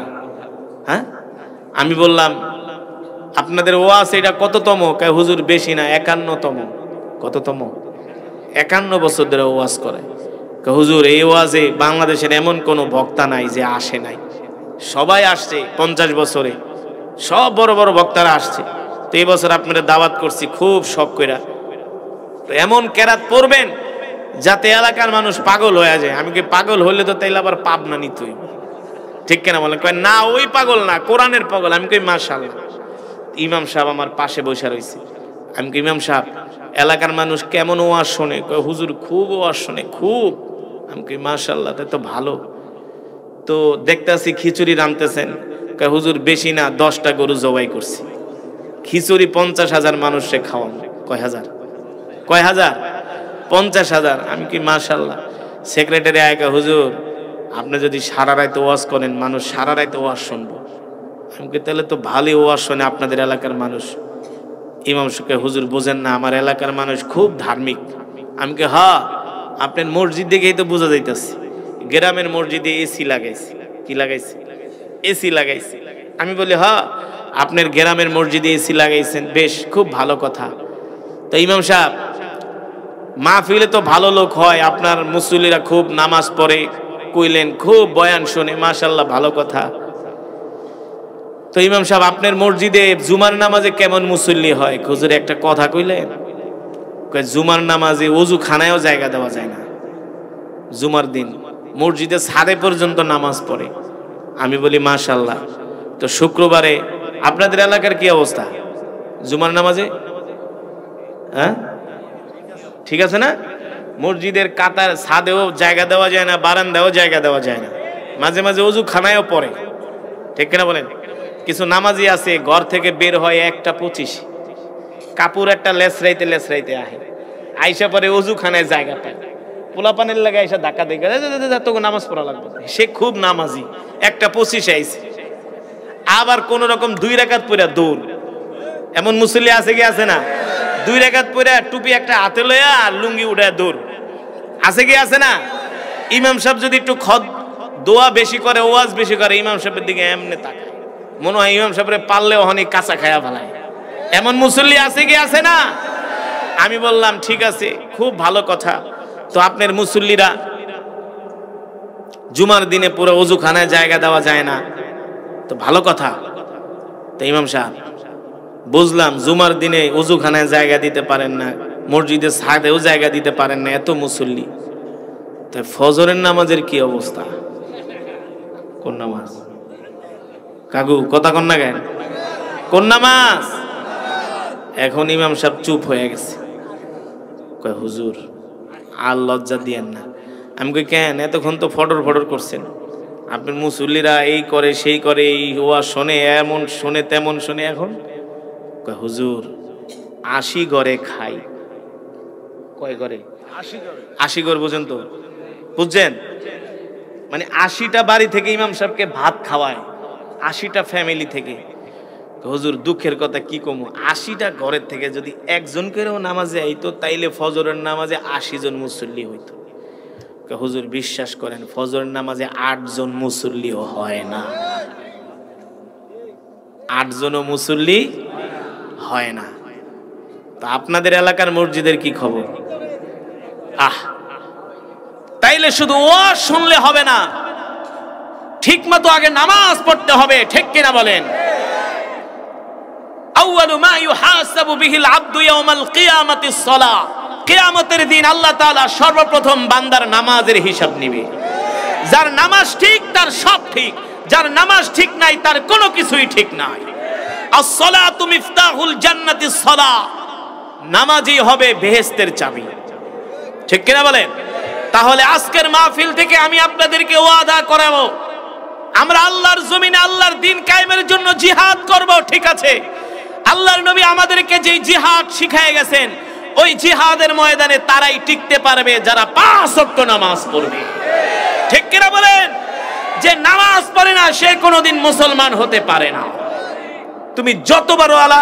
হ্যাঁ, আমি বললাম আপনাদের ওয়াজ এটা কততম? কয়, হুজুর বেশি না, 51তম। কততম? 51 বছর ধরে ওয়াজ করে। কয়, হুজুর এই ওয়াজে বাংলাদেশের এমন কোনো বক্তা নাই যে আসে নাই, সবাই আসছে 50 বছরে, সব বড় বড় বক্তারা আসছে। তো এই বছর আপনারা দাওয়াত করছি খুব শখ কইরা, তো এমন কেরাত পড়বেন যাতে এলাকার মানুষ পাগল হয়ে যায়। আমি কি, পাগল হইলে তো তাইলে আবার পাবনা নিতে হইব, ঠিক কিনা বলেন? কয়, না ওই পাগল না, কোরআনের পাগল। আমি কই, মাশাআল্লাহ। ইমাম সাহেব আমার পাশে বসে রয়েছে। আমি কই, ইমাম সাহেব এলাকার মানুষ কেমন ওয়াজ শোনে? কয়, হুজুর খুব ওয়াজ শোনে, খুব। আমি কই, মাশাআল্লাহ, তাই তো ভালো। তো দেখতেছি খিচুড়ি রাঁধতেছেন। কয়, হুজুর বেশি না, 10টা গরু জবাই করছি, খিচুড়ি 50,000 মানুষে খাওয়ান। কয় হাজার? কয় হাজার? 50,000। আমি কি, মাশাআল্লাহ। সেক্রেটারি আয়কা, হুজুর আপনি যদি সারা রাতে ওয়াজ করেন, মানুষ সারা রাতে ওয়াজ শুনবো। আমি কি, তাহলে তো ভালোই ওয়াজ শোনে আপনাদের এলাকার মানুষ। ইমাম সাহেব, হুজুর বোঝেন না, আমার এলাকার মানুষ খুব ধার্মিক। আমি কি, হ্যাঁ আপনার মসজিদ দেখেই তো বোঝা যাইতেছে। গ্রামের মসজিদে এসি লাগাইছি। কি লাগাইছি? এসি লাগাইছি। আমি বলি, হ্যাঁ আপনার গ্রামের মসজিদে এসি লাগাইছেন, বেশ, খুব ভালো কথা। তো ইমাম সাহেব মাহফিলে তো ভালো লোক হয়, আপনার মুসল্লিরা খুব নামাজ পড়ে, কইলেন খুব বয়ান শোনে, মাশাআল্লাহ, ভালো কথা। তো ইমাম সাহেব আপনার মসজিদে জুমার নামাজে কেমন মুসল্লি হয়? হুজুর একটা কথা কইলেন। কয়, জুমার নামাজে ওযু খানায়ও জায়গা দেওয়া যায় না, জুমার দিন মসজিদে ছাদে পর্যন্ত নামাজ পড়ে। আমি বলি, মাশাআল্লাহ। তো শুক্রবারে আপনাদের এলাকার কি অবস্থা জুমার নামাজে? হ্যাঁ, ঠিক আছে না? মসজিদের কাতার ছাদেও জায়গা দেওয়া যায় না, বারান্দাও জায়গা দেওয়া যায় না, মাঝে মাঝে ওযু খানায়ও পড়ে, ঠিক কিনা বলেন? কিছু নামাজি আছে ঘর থেকে বের হয় 1:25, কাপড় একটা লেসরাইতে আহে, আইসা পরে ওযু খানায় জায়গা পায়, পোলাপানের লাগে এসে ধাক্কা দিয়ে তোকে নামাজ পড়া লাগবে। সে খুব নামাজি, একটা 25 আইছে, আবার কোন রকম 2 রাকাত পড়া দৌড়। এমন মুসল্লি আছে কি আছে না? 2 রাকাত পড়া টুপি একটা হাতে লইয়া আর লুঙ্গি উড়ায় দৌড়, আছে কি আছে না? ইমাম সাহেব যদি একটু দোয়া বেশি করে, ওয়াজ বেশি করে, ইমাম সাহেবের দিকে এমনি তাকায়, মনে হয় ইমাম সাহেবের পারলেও অনেক কাঁচা খায়া ফেলায়। এমন মুসল্লি আছে কি আছে না? আমি বললাম ঠিক আছে, খুব ভালো কথা। তো আপনার মুসল্লিরা জুমার দিনে পুরো ওযুখানায় জায়গা দেওয়া যায় না, তো ভালো কথা। তো ইমাম সাহেব বুঝলাম জুমার দিনে ওযুখানায় জায়গা দিতে পারেন না, মসজিদের ছাদেও জায়গা দিতে পারেন না, এত মুসল্লি, তো ফজরের নামাজের কি অবস্থা? কোন নামাজ কাকু কথা কন না কেন? কোন নামাজ? এখন ইমাম সাহেব চুপ হয়ে গেছে, কয় হুজুর আর লজ্জা দিয়েন না। আমি কই কেন? এতক্ষণ তো ফটর ফটর করছেন, আপনার মুসল্লিরা এই করে সেই করে, এই ওয়া শোনে, এমন শোনে তেমন শোনে। এখন কয় হুজুর 80 ঘরে খাই। কয় ঘরে? 80 ঘর পর্যন্ত, বুঝছেন? মানে 80টা বাড়ি থেকে ইমাম সাহেবকে ভাত খাওয়ায়, 80টা ফ্যামিলি থেকে। হুজুর দুঃখের কথা কি কমু, 80টা ঘরের থেকে যদি একজন করেও নামাজে আইতো, তাইলে ফজরের নামাজে 80 জন মুসল্লি হইতো। হুজুর বিশ্বাস করেন, ফজরের নামাজে 8 জন মুসল্লিও হয় না, 8 জনও মুসল্লি হয় না। তো আপনাদের এলাকার মসজিদের কি খবর? তাইলে শুধু ওয়াজ শুনলে হবে না, ঠিক মতো আগে নামাজ পড়তে হবে, ঠিক কিনা বলেন? আউয়ালু মা ইউহাসাবু বিহিল আবদু ইয়াউমাল কিয়ামাতিস সালাহ। কিয়ামতের দিন আল্লাহ তাআলা সর্বপ্রথম বান্দার নামাজের হিসাব নেবে। যার নামাজ ঠিক তার সব ঠিক, যার নামাজ ঠিক নাই তার কোনো কিছুই ঠিক নাই। আস-সালাতু মিফতাহুল জান্নাতিস সালাহ। নামাজই হবে বেহেশতের চাবি, ঠিক কিনা বলেন? তাহলে আজকের মাহফিল থেকে আমি আপনাদেরকে ওয়াদা করাবো, আমরা আল্লাহর জমিনে আল্লাহর দ্বীন কায়েমের জন্য জিহাদ করব, ঠিক আছে? আল্লাহর নবী আমাদেরকে যে জিহাদ শিখায় গেছেন, ওই জিহাদের ময়দানে তারাই টিকতে পারবে যারা 5 ওয়াক্ত নামাজ পড়বে, ঠিক কিনা বলেন? যে নামাজ পড়ে না সে কোনোদিন মুসলমান হতে পারে না। তুমি যত বড় আলা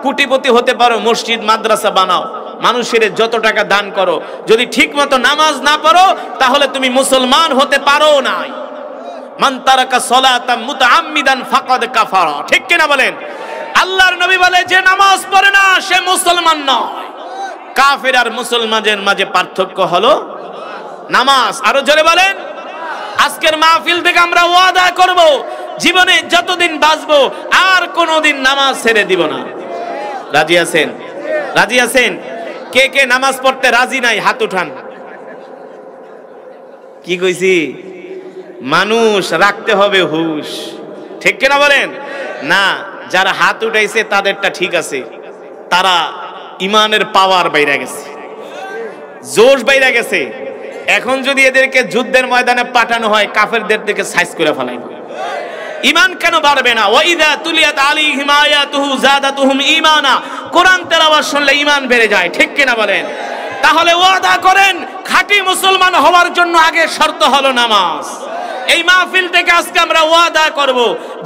কোটিপতি হতে পারো, মসজিদ মাদ্রাসা বানাও, মানুষের যত টাকা দান করো, যদি ঠিক মতো নামাজ না পড়ো তাহলে তুমি মুসলমান হতে পারো না। মান তারাকা সালাতাম মুতাআম্মিদান ফাকাদ কাফারা, ঠিক কিনা বলেন? আল্লাহর নবী বলে যে নামাজ পড়ে না সে মুসলমান নয়। কাফের আর মুসলমানের মাঝে পার্থক্য হলো নামাজ। আরো জোরে বলেন। আজকের মাহফিল থেকে আমরা ওয়াদা করব, জীবনে যতদিন বাঁচবো আর কোনোদিন নামাজ ছেড়ে দিব না। রাজি আছেন? রাজি আছেন? কে কে নামাজ পড়তে রাজি নাই হাত উঠান। কি কইছি? মানুষ রাখতে হবে হুশ, ঠিক কিনা বলেন? না, যারা হাত উঠাইছে তাদেরটা ঠিক আছে, তারা ইমানের পাওয়ার বাইরে গেছে, জোশ বাইরে গেছে। এখন যদি এদেরকে যুদ্ধের ময়দানে পাঠানো হয়, কাফেরদের থেকে সাইজ করে ফেলাইবে। ঈমান কেন বাড়বে না? ওয়াইদা তুলিয়াত আলাইহিম আয়াতুহু যাদাতুহুম ঈমানা। কোরআন তেলাওয়াত শুনলে ঈমান বেড়ে যায়, ঠিক কিনা বলেন? তাহলে ওয়াদা করেন, খাঁটি মুসলমান হওয়ার জন্য আগে শর্ত হলো নামাজ। এই মাহফিল থেকে আজকে আমরা ওয়াদা করব,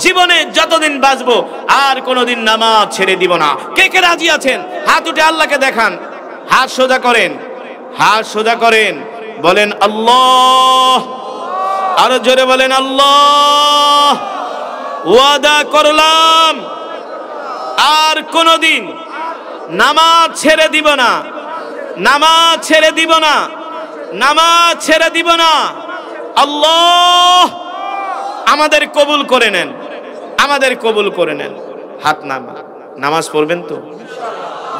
জীবনে যতদিন বাঁচবো আর কোনোদিন নামাজ ছেড়ে দিব না। কে কে রাজি আছেন? হাত উঠে আল্লাহকে দেখান, হাত সোজা করেন, হাত সোজা করেন, বলেন আল্লাহ। আরো জোরে বলেন আল্লাহ। ওয়াদা করলাম আর কোনোদিন নামাজ ছেড়ে দিব না, নামাজ ছেড়ে দিব না, নামাজ ছেড়ে দিব না। আল্লাহ আমাদের কবুল করে নেন, আমাদের কবুল করে নেন। হাত নামা। নামাজ পড়বেন তো?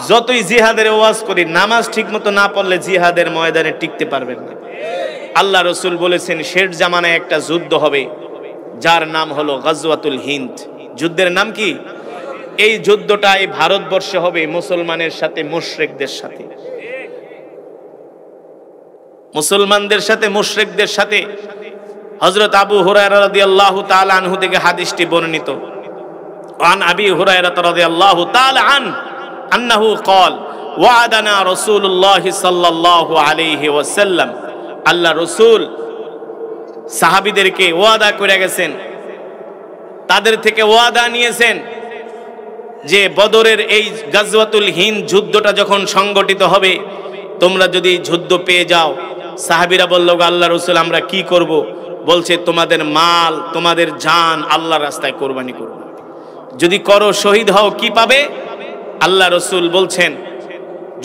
যতই জিহাদের ওয়াজ করি, নামাজ ঠিক মতো না পড়লে জিহাদের ময়দানে টিকতে পারবেন না। আল্লাহ রসুল বলেছেন শেষ জামানায় একটা যুদ্ধ হবে যার নাম হলো গাজওয়াতুল হিন্দ। যুদ্ধের নাম কি? এই যুদ্ধটা এই ভারতবর্ষে হবে মুসলমানের সাথে মুশরিকদের সাথে, মুসলমানদের সাথে মুশরিকদের সাথে। হযরত আবু হুরায়রা রাদিয়াল্লাহু তাআলা আনহু থেকে হাদিসটি বর্ণিত। আন আবি হুরায়রা রাদিয়াল্লাহু তাআলা আন্নাহু ক্বাল ওয়া'াদানা রাসূলুল্লাহ সাল্লাল্লাহু আলাইহি ওয়াসাল্লাম আল্লাহ রসুল সাহাবীদেরকে ওয়াদা করে গেছেন, তাদের থেকে ওয়াদা নিয়েছেন যে বদরের এই গাজওয়াতুল হিন্দ যুদ্ধটা যখন সংগঠিত হবে, তোমরা যদি যুদ্ধ পেয়ে যাও। সাহাবীরা বলল, আল্লাহ রসুল আমরা কি করব? বলছে তোমাদের মাল, তোমাদের জান আল্লাহর রাস্তায় কোরবানি করো, যদি করো শহীদ হও কি পাবে? আল্লাহ রসুল বলছেন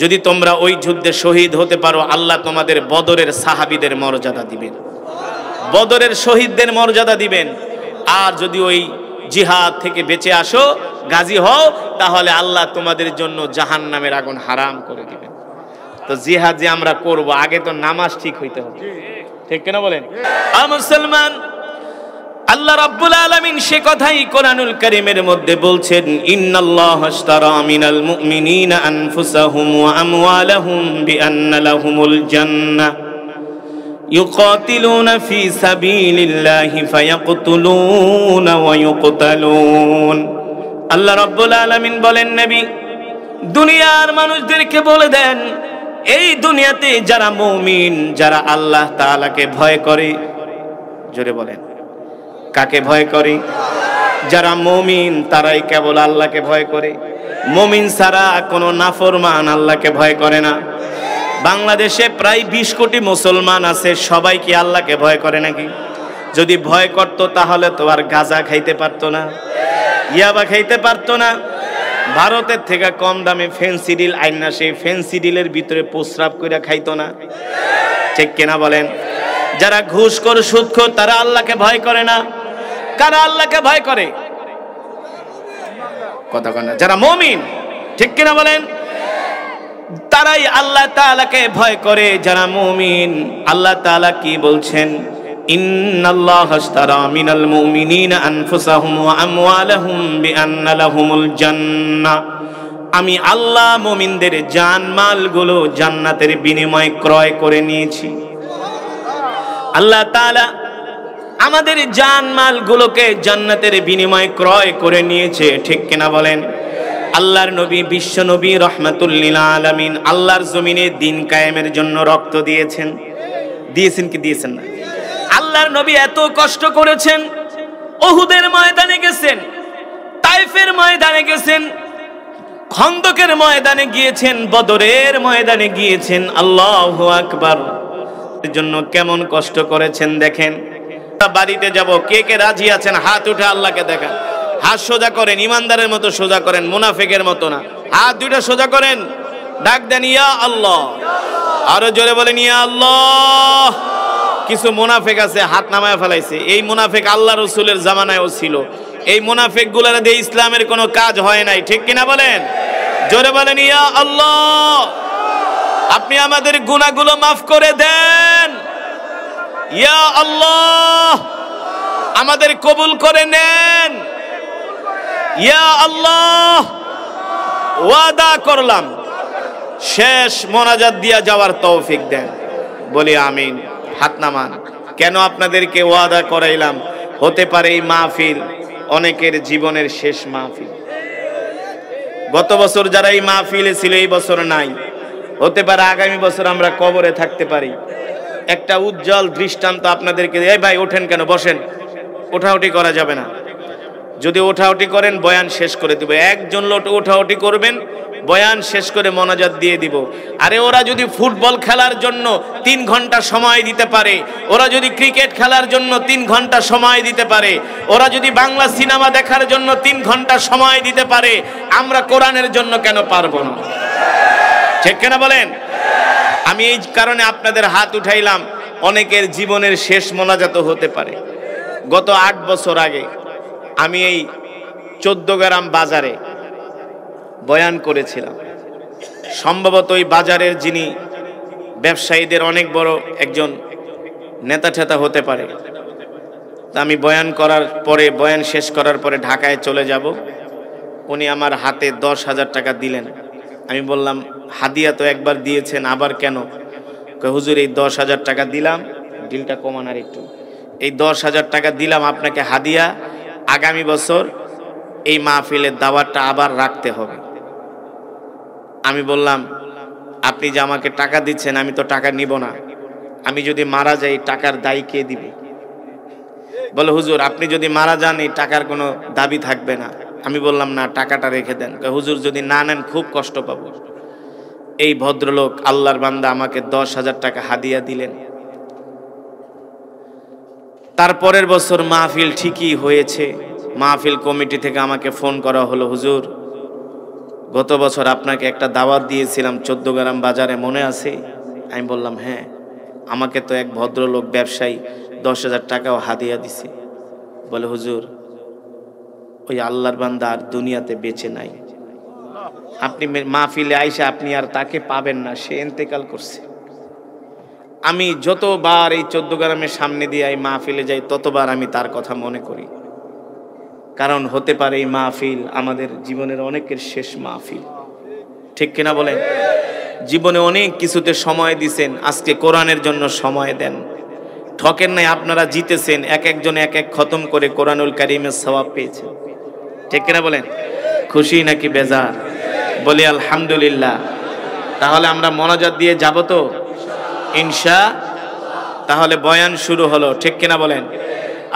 যদি তোমরা ওই যুদ্ধে শহীদ হতে পারো, আল্লাহ তোমাদের বদরের সাহাবীদের মর্যাদা দিবেন, বদরের শহীদদের মর্যাদা দিবেন। আর যদি ওই জিহাদ থেকে বেঁচে আসো, গাজী হও, তাহলে আল্লাহ তোমাদের জন্য জাহান্নামের আগুন হারাম করে দিবেন। তো জিহাদ যে আমরা করব, আগে তো নামাজ ঠিক হইতে হবে, ঠিক কিনা বলেন? মুসলমান, আল্লাহ রাব্বুল আলামিন সে কথাই কোরআনুল কারীমের মধ্যে বলছেন, ইন্নাল্লাহা আশতারা মিনাল মুমিনিনা আনফুসাহুম ওয়া আমওয়ালাহুম বিআন্না লাহুমুল জান্নাহ ইউকাতিলুনা ফি সাবিলিল্লাহি ফায়াকতুলুনা ওয়া ইউকতালুন। আল্লাহ রাব্বুল আলামিন বলেন, নবী দুনিয়ার মানুষদেরকে বলে দেন, এই দুনিয়াতে যারা মুমিন, যারা আল্লাহ তাআলাকে ভয় করে, জোরে বলেন কাকে ভয় করে? যারা মুমিন তারাই কেবল আল্লাহকে ভয় করে। মুমিন ছাড়া কোনো নাফরমান আল্লাহকে ভয় করে না। বাংলাদেশে প্রায় 20 কোটি মুসলমান আছে, সবাই কি আল্লাহকে ভয় করে নাকি? যদি ভয় করত তাহলে তো আর গাঁজা খাইতে পারতো না, ইয়াবা খাইতে পারতো না। ভারতের থেকে কম দামে ফেন্সিডিল আইনা সেই ফেন্সিডিলের ভিতরে প্রস্রাব করে খাইতো না, ঠিক কিনা বলেন? যারা ঘুষখোর সুদখোর তারা আল্লাহকে ভয় করে না। কারা আল্লাহকে ভয় করে? কথা কন না, যারা মুমিন, ঠিক কিনা বলেন? তারাই আল্লাহ তাআলাকে ভয় করে, যারা মুমিন। আল্লাহ তাআলা কি বলছেন? ইন্নাল্লাহা আশতারা মিনাল মুমিনিনা আনফুসাহুম ওয়া আমওয়ালাহুম বিআন্না লাহুমুল জান্নাহ। আমি আল্লাহ মুমিনদের জান মালগুলো জান্নাতের বিনিময়ে ক্রয় করে নিয়েছি। আল্লাহ তাআলা আমাদের জান মালগুলোকে জান্নাতের বিনিময়ে ক্রয় করে নিয়েছে, ঠিক কিনা বলেন? আল্লাহর নবী, বিশ্ব নবী রাহমাতুল লিল আলামিন আল্লাহর জমিনে দ্বীন কায়েমের জন্য রক্ত দিয়েছেন। দিয়েছেন কি দিয়েছেন না? আল্লাহর নবী এত কষ্ট করেছেন, উহুদের ময়দানে গেছেন, তাইফের ময়দানে গেছেন, খন্দকের ময়দানে গিয়েছেন, বদরের ময়দানে গিয়েছেন। আল্লাহু আকবার। এর জন্য কেমন কষ্ট করেছেন দেখেন। বাড়িতে যাব, কে কে রাজি আছেন হাত উঠে আল্লাহকে দেখান। হাত সোজা করেন, ইমানদারের মতো সোজা করেন, মুনাফিকের মতো না। হাত দুইটা সোজা করেন, ডাক দেন ইয়া আল্লাহ। আরো জোরে বলেন ইয়া আল্লাহ। কিছু মুনাফিক আছে হাত নামায় ফেলাইছে, এই মুনাফিক আল্লাহ রাসূলের জামানায়ও ছিল। এই মুনাফিক গুলোর দিয়ে ইসলামের কোনো কাজ হয় নাই, ঠিক কিনা বলেন? জোরে বলেন ইয়া আল্লাহ। আপনি আমাদের গুনাহগুলো মাফ করে দেন ইয়া আল্লাহ, আমাদের কবুল করে নেন ইয়া আল্লাহ। ওয়াদা করলাম শেষ মোনাজাত দিয়া যাওয়ার তৌফিক দেন, বলি আমিন। হাত নামান। কেন আপনাদেরকে ওয়াদা করাইলাম? হতে পারে এই মাহফিল অনেকের জীবনের শেষ মাহফিল। গত বছর যারা এই মাহফিলে ছিল এই বছর নাই, হতে পারে আগামী বছর আমরা কবরে থাকতে পারি। একটা উজ্জ্বল দৃষ্টান্ত আপনাদেরকে, এই ভাই ওঠেন কেন, বসেন। ওঠাউঠি করা যাবে না, যদি ওঠাউঠি করেন বয়ান শেষ করে দিব। একজন লোক ওঠাউঠি করবেন, বয়ান শেষ করে মোনাজাত দিয়ে দিব। আরে ওরা যদি ফুটবল খেলার জন্য 3 ঘন্টা সময় দিতে পারে, ওরা যদি ক্রিকেট খেলার জন্য 3 ঘন্টা সময় দিতে পারে, ওরা যদি বাংলা সিনেমা দেখার জন্য 3 ঘন্টা সময় দিতে পারে, আমরা কোরআনের জন্য কেন পারবো না? ঠিক কিনা বলেন? আমি এই কারণে আপনাদের হাত উঠাইলাম, অনেকের জীবনের শেষ মোনাজাত হতে পারে। গত 8 বছর আগে আমি এই 14 গ্রাম বাজারে বয়ান করেছিলাম। সম্ভবত ওই বাজারের যিনি ব্যবসায়ীদের অনেক বড় একজন নেতা ঠেতা হতে পারে। তা আমি বয়ান করার পরে, বয়ান শেষ করার পরে ঢাকায় চলে যাব। উনি আমার হাতে 10,000 টাকা দিলেন। আমি বললাম হাদিয়া তো একবার দিয়েছেন, আবার কেন? হুজুর এই 10,000 টাকা দিলাম, ডিলটা কমানোর একটু, এই 10,000 টাকা দিলাম আপনাকে হাদিয়া, আগামী বছর এই মাহফিলের দাওয়াতটা আবার রাখতে হবে। আমি বললাম আপনি যে আমাকে টাকা দিচ্ছেন, আমি তো টাকা নিব না, আমি যদি মারা যাই টাকার দায় কে দিবে? বলে হুজুর আপনি যদি মারা যান এই টাকার কোনো দাবি থাকবে না। আমি বললাম না, টাকাটা রেখে দেন। হুজুর যদি না নেন খুব কষ্ট পাবো। এই ভদ্রলোক আল্লাহর বান্দা আমাকে 10,000 টাকা হাদিয়া দিলেন। তারপরের বছর মাহফিল ঠিকই হয়েছে। মাহফিল কমিটি থেকে আমাকে ফোন করা হলো, হুজুর গত বছর আপনাকে একটা দাওয়াত দিয়েছিলাম 14 গ্রাম বাজারে, মনে আছে? আমি বললাম হ্যাঁ। আমাকে তো এক ভদ্রলোক ব্যবসায়ী 10,000 টাকাও হাদিয়া দিছে। বলে হুজুর ওই আল্লাহর বান্দা আর দুনিয়াতে বেঁচে নাই। আপনি মাহফিলে আইসা আপনি আর তাকে পাবেন না, সে ইন্তেকাল করছে। আমি যতবার এই 14 গ্রামের সামনে দিয়ে এই মাহফিলে যাই ততবার আমি তার কথা মনে করি। কারণ হতে পারে এই মাহফিল আমাদের জীবনের অনেকের শেষ মাহফিল, ঠিক কিনা বলেন? জীবনে অনেক কিছুতে সময় দিছেন, আজকে কোরআনের জন্য সময় দেন। ঠকেন নাই, আপনারা জিতেছেন, এক একজন এক এক খতম করে কোরআনুল কারীমের সওয়াব পেয়েছেন, ঠিক কিনা বলেন? খুশি নাকি বেজার? বলি আলহামদুলিল্লাহ। তাহলে আমরা মোনাজাত দিয়ে যাব তো ইনশা। তাহলে বয়ান শুরু হলো, ঠিক কিনা বলেন?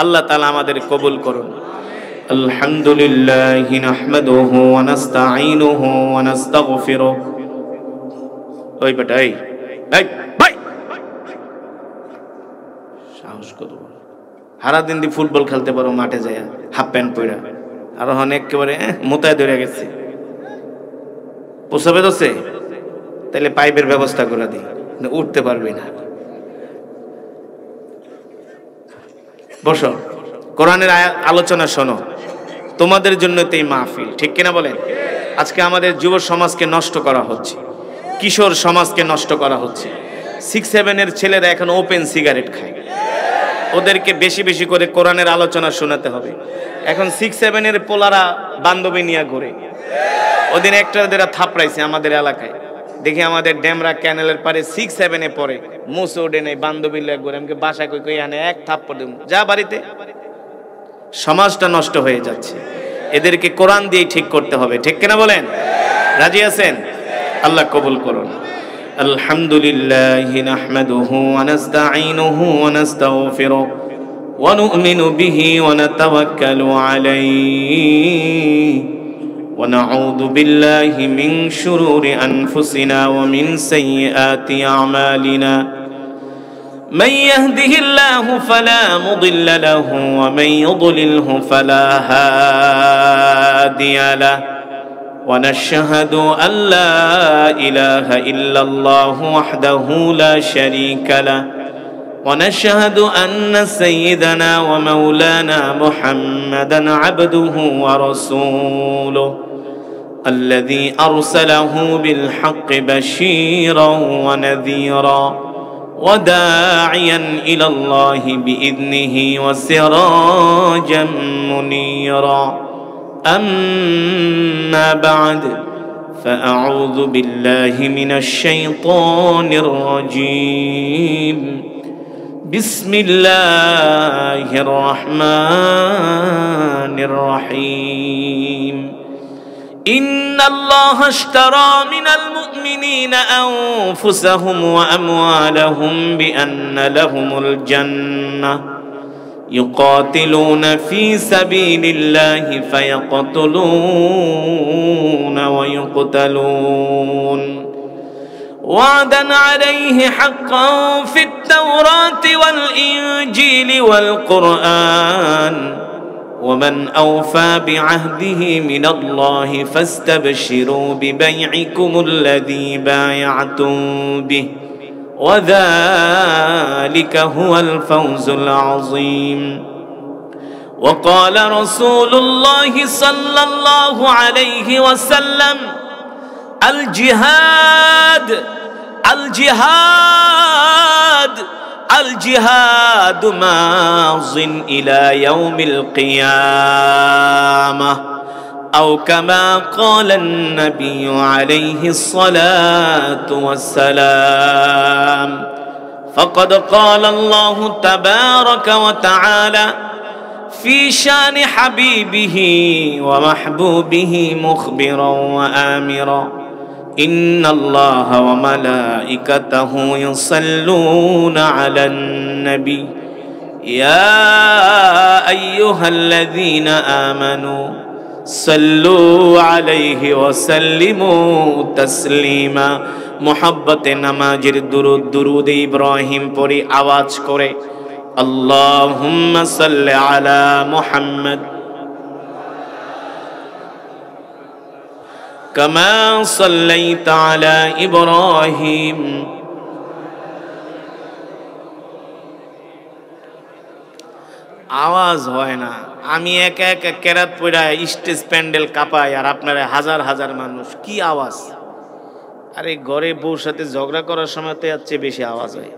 আল্লাহ তাআলা আমাদের কবুল করুন। আলহামদুলিল্লাহি নাহমাদুহু ওয়া নাস্তাঈনুহু ওয়া নাস্তাগফিরুহ। ওই বেটা এই ভাই সাহস করো, সারা দিন দি ফুটবল খেলতে পারো মাঠে যায় হাফ প্যান্ট পরে, আর অনেক একেবারে মোতায় ধরে গেছে, পোষাবে দোষে, তাহলে পাইপের ব্যবস্থা করে দিই, উঠতে পারবি না। বসো, কোরআনের আলোচনা শোনো, তোমাদের জন্য তো এই মাহফিল, ঠিক কিনা বলেন? আজকে আমাদের যুব সমাজকে নষ্ট করা হচ্ছে, কিশোর সমাজকে নষ্ট করা হচ্ছে। 6-7 এর ছেলেরা এখন ওপেন সিগারেট খায়, ওদেরকে বেশি বেশি করে কোরআনের আলোচনা শোনাতে হবে। এখন 6-7 এর পোলারা বান্ধবী নিয়ে ঘুরে। ওদিন একটা ওদের থাপড়াইছে আমাদের এলাকায়, দেখি আমাদের ড্যামরা ক্যানেলের পারে 6-7 এ পড়ে, মুসে ওঠে নেই, বান্ধবী লেগ ঘুরে, আমাকে বাসা কই কই আনে এক থাপ্পড় দেব, যা বাড়িতে। সমাজটা নষ্ট হয়ে যাচ্ছে, এদেরকে কোরআন দিয়ে ঠিক করতে হবে, ঠিক কিনা বলেন? রাজি আছেন? আল্লাহ কবুল করুন। আলহামদুলিল্লাহি নাহমাদুহু ওয়া নাস্তাঈনুহু ওয়া নাস্তাগফিরুহ ওয়া নু'মিনু বিহি ওয়া নাতাওয়াক্কালু আলাইহি ওয়া নাউযু বিল্লাহি মিন শুরুরি আনফুসিনা ওয়া মিন সাইয়্যাতি আমালিনা। من يهده الله فلا مضل له ومن يضلله فلا هادي له ونشهد أن لا إله إلا الله وحده لا شريك له ونشهد أن سيدنا ومولانا محمدا عبده ورسوله الذي أرسله بالحق بشيرا ونذيرا وداعيا إلى الله بإذنه وسراجا منيرا. أما بعد فأعوذ بالله من الشيطان الرجيم. بسم الله الرحمن الرحيم. إن الله اشترى من المؤمنين أنفسهم وأموالهم بأن لهم الجنة يقاتلون في سبيل الله فيقتلون ويقتلون وعدا عليه حقا في التوراة والإنجيل والقرآن ومن أوفى بعهده من الله فاستبشروا ببيعكم الذي بايعتم به وذلك هو الفوز العظيم. وقال رسول الله صلى الله عليه وسلم الجهاد الجهاد الجهاد ماض إلى يوم القيامة أو كما قال النبي عليه الصلاة والسلام. فقد قال الله تبارك وتعالى في شان حبيبه ومحبوبه مخبرا وآمرا ইন্নাল্লাহা ওয়া মালাইকাতাহু ইউসাল্লুনা আলান নবী ইয়া আইয়ুহাল্লাযীনা আমানু সাল্লু আলাইহি ওয়া সাল্লিমু তাসলিমা। মুহাব্বতে নামাজের দুরূদ দুরূদ ইব্রাহিম পড়ি আওয়াজ করে, আল্লাহুম্মা সাল্লি আলা মুহাম্মদ কামা সাল্লাইতা আলা ইব্রাহিম। আওয়াজ হয় না, আমি একা একা কেরাত পড়া স্টেজ প্যান্ডেল কাঁপাই, আর আপনারা হাজার হাজার মানুষ, কি আওয়াজ! আরে ঘরে বউর সাথে ঝগড়া করার সময় তো এর চেয়ে বেশি আওয়াজ হয়।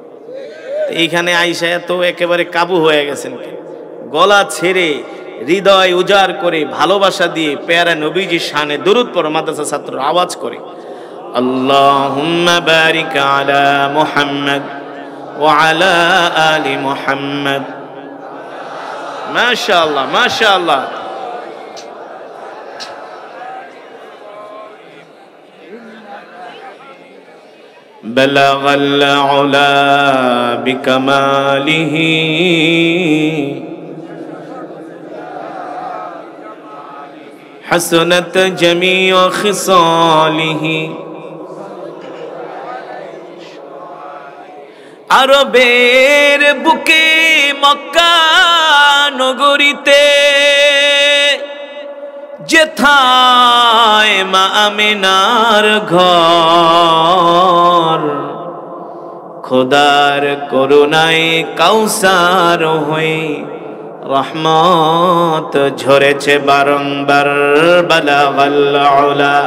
এইখানে আইসা তো একেবারে কাবু হয়ে গেছেন, গলা ছেড়ে হৃদয় উজাড় করে ভালোবাসা দিয়ে প্যারা নবীজির শানে দরুদ পড়ো। মাদ্রাসা ছাত্র আওয়াজ করে, আল্লাহুম্মা বারিক আলা মুহাম্মদ ওয়া আলা আলি মুহাম্মদ। মাশাআল্লাহ মাশাআল্লাহ। বালাগাল উলা বিকামালিহি হাসানাত জামিউ খিসালিহি। আরবের বুকে মক্কা নগরীতে যেথায় মা আমিনার ঘর, খোদার করুণায় কাউসার হয়ে রহমত ঝরেছে বারংবার। বালাগাল উলা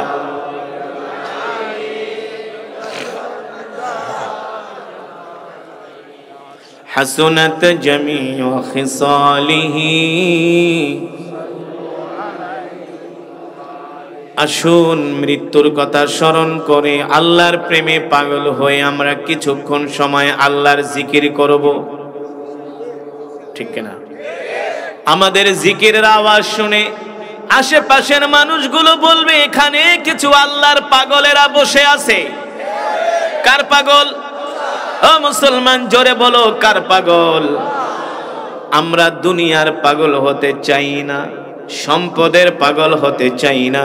হাসুনাত জামিউ খিসালিহি। আসুন মৃত্যুর কথা স্মরণ করে আল্লাহর প্রেমে পাগল হয়ে আমরা কিছুক্ষণ সময় আল্লাহর জিকির করব, ঠিক কিনা? আমাদের জিকিরের আওয়াজ শুনে আশেপাশের মানুষগুলো বলবে এখানে কিছু আল্লাহর পাগলেরা বসে আছে। কার পাগল? ও মুসলমান জোরে বলো, কার পাগল? আমরা দুনিয়ার পাগল হতে চাই না, সম্পদের পাগল হতে চাই না,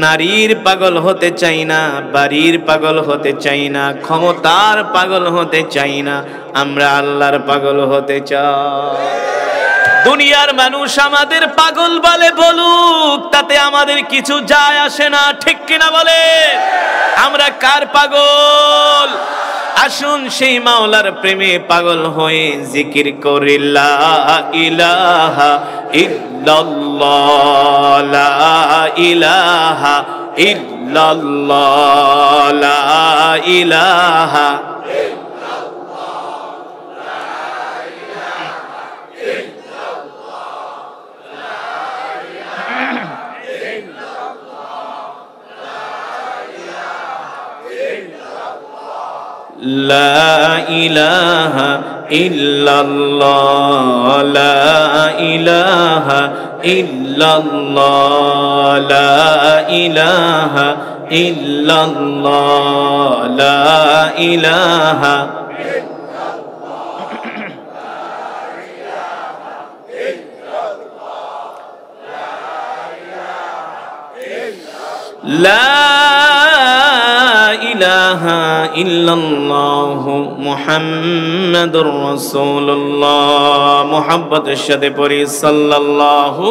নারীর পাগল হতে চাই না, বাড়ির পাগল হতে চাই না, ক্ষমতার পাগল হতে চাই না, আমরা আল্লাহর পাগল হতে চাই। দুনিয়ার মানুষ আমাদের পাগল বলে বলুক, তাতে আমাদের কিছু যায় আসে না, ঠিক কিনা বলে? আমরা কার পাগল? আসুন সেই মাওলার প্রেমে পাগল হয়ে জিকির করি, লা ইলাহা ইল্লাল্লাহ, লা ইলাহা ইল্লাল্লাহ, লা ইলাহা লা ইলাহা ইল্লাল্লাহ, লা ইলাহা ইল্লাল্লাহ, লা ইলাহা ইল্লাল্লাহ, লা ইলাহা লা ইলাহা ইল্লাল্লাহ মুহাম্মাদুর রাসূলুল্লাহ। মুহাব্বতের সাথে পড়ি সাল্লাল্লাহু।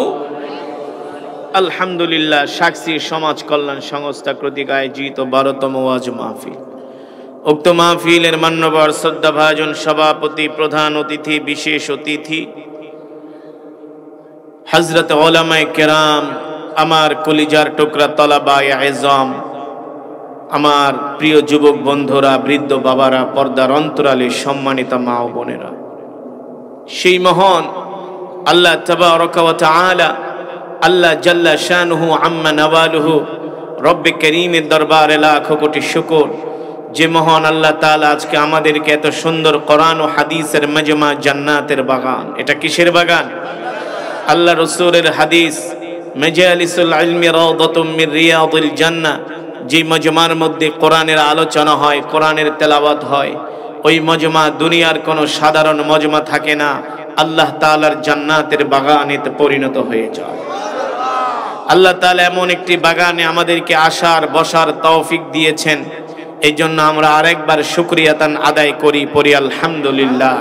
আলহামদুলিল্লাহ, সাক্ষী সমাজ কল্যাণ সংস্থা কর্তৃক আয়োজিত 12তম ওয়াজ মাহফিল। উক্ত মাহফিলের মান্যবর শ্রদ্ধাভাজন সভাপতি, প্রধান অতিথি, বিশেষ অতিথি হযরত উলামায়ে কেরাম, আমার কলিজার টুকরা তলাবায়ে আযম, আমার প্রিয় যুবক বন্ধুরা, বৃদ্ধ বাবারা, পর্দার অন্তরালে সম্মানিত মা ও বোনেরা, সেই মহান আল্লাহ তাবারাকা ওয়া তাআলা, আল্লাহ জাল্লা শানুহু আম্মা নাওয়ালুহু, রব্বে করিমের দরবারে লাখো কোটি শুকর, যে মহান আল্লাহ তাআলা আজকে আমাদেরকে এত সুন্দর কোরআন ও হাদিসের মাজমা, জান্নাতের বাগান। এটা কিসের বাগান? আল্লাহ রাসূলের হাদিস, মাজালিসুল ইলমি রাওদাতুম মির রিয়াদিল জান্নাহ, যে মজমার মধ্যে কোরআনের আলোচনা হয়, কোরআনের তেলাওয়াত হয়, ওই মজমা দুনিয়ার কোনো সাধারণ মজমা থাকে না, আল্লাহ তাআলার জান্নাতের বাগানেতে পরিণত হয়ে যায়। আল্লাহ তাআলা এমন একটি বাগানে আমাদেরকে আসার বসার তৌফিক দিয়েছেন। এই জন্য আমরা আরেকবার শুকরিয়াতান আদায় করি, পড়ি আলহামদুলিল্লাহ।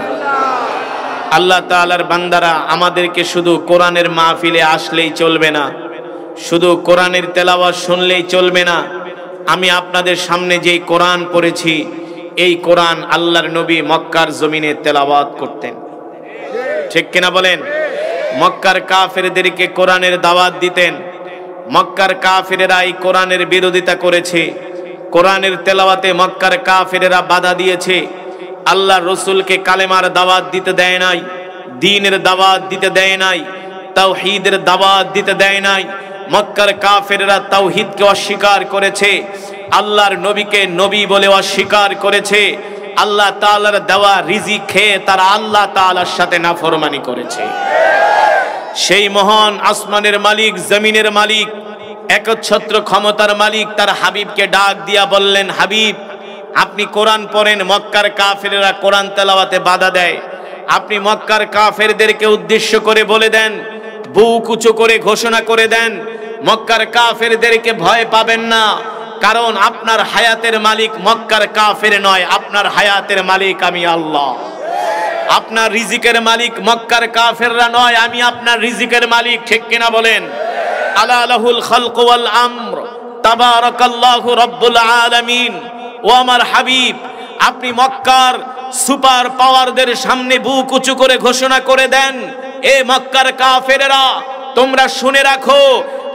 আল্লাহ তাআলার বান্দারা, আমাদেরকে শুধু কোরআনের মাহফিলে আসলেই চলবে না, শুধু কোরআনের তেলাওয়াত শুনলেই চলবে না। আমি আপনাদের সামনে যেই কোরআন পড়েছি, এই কোরআন আল্লাহর নবী মক্কার জমিনে তেলাওয়াত করতেন, ঠিক কিনা বলেন? মক্কার কাফেরদেরকে কোরআনের দাওয়াত দিতেন। মক্কার কাফেরেরা এই কোরআনের বিরোধিতা করেছে, কোরআনের তেলাওয়াতে মক্কার কাফেরেরা বাধা দিয়েছে। আল্লাহ রসুলকে কালেমার দাওয়াত দিতে দেয় নাই, দ্বীনের দাওয়াত দিতে দেয় নাই, তাওহীদের দাওয়াত দিতে দেয় নাই। মক্কার কাফেরেরা তাওহীদকে অস্বীকার করেছে, আল্লাহর নবীকে নবী বলে অস্বীকার করেছে। আল্লাহ তাআলার দেওয়া রিজিক খেয়ে তারা আল্লাহ তাআলার সাথে নাফরমানি করেছে। সেই মহান আসমানের মালিক, জমিনের মালিক, একচ্ছত্র ক্ষমতার মালিক তার হাবিবকে ডাক দিয়া বললেন, হাবিব আপনি কোরআন পড়েন। মক্কার কাফেরেরা কোরআন তেলাওয়াতে বাধা দেয়, আপনি মক্কার কাফেরদেরকে উদ্দেশ্য করে বলে দেন, বুক উঁচু করে ঘোষণা করে দেন, মক্কার কাফেরদেরকে ভয় পাবেন না, কারণ আপনার হায়াতের মালিক মক্কার কাফের নয়, আপনার হায়াতের মালিক আমি আল্লাহ। আপনার রিজিকের মালিক মক্কার কাফেররা নয়, আমি আপনার রিজিকের মালিক, ঠিক কিনা বলেন? আলা লাহুল খালকু ওয়াল আমর তাবারাকাল্লাহু রাব্বুল আলামিন। ও আমার হাবিব, আপনি মক্কার সুপার পাওয়ারদের সামনে বুক উঁচু করে ঘোষণা করে দেন, এ মক্কার কাফেরেরা তোমরা শুনে রাখো,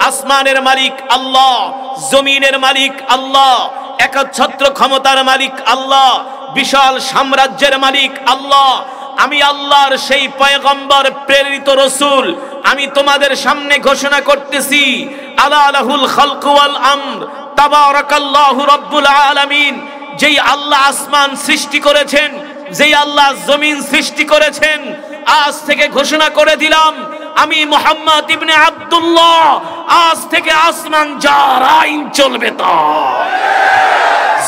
আসমানের মালিক আল্লাহ, জমিনের মালিক আল্লাহ, একচ্ছত্র ক্ষমতার মালিক আল্লাহ, বিশাল সাম্রাজ্যের মালিক আল্লাহ। আমি আল্লাহর সেই পয়গম্বর প্রেরিত রসুল, আমি তোমাদের সামনে ঘোষণা করতেছি, আলা লাহুল খালকু ওয়াল আমর তাবারাকাল্লাহু রাব্বুল আলামিন। যেই আল্লাহ আসমান সৃষ্টি করেছেন, যেই আল্লাহ জমিন সৃষ্টি করেছেন, আজ থেকে ঘোষণা করে দিলাম, আমি মুহাম্মদ ইবনে আব্দুল্লাহ, আজ থেকে আসমান যার আইন চলবে তা,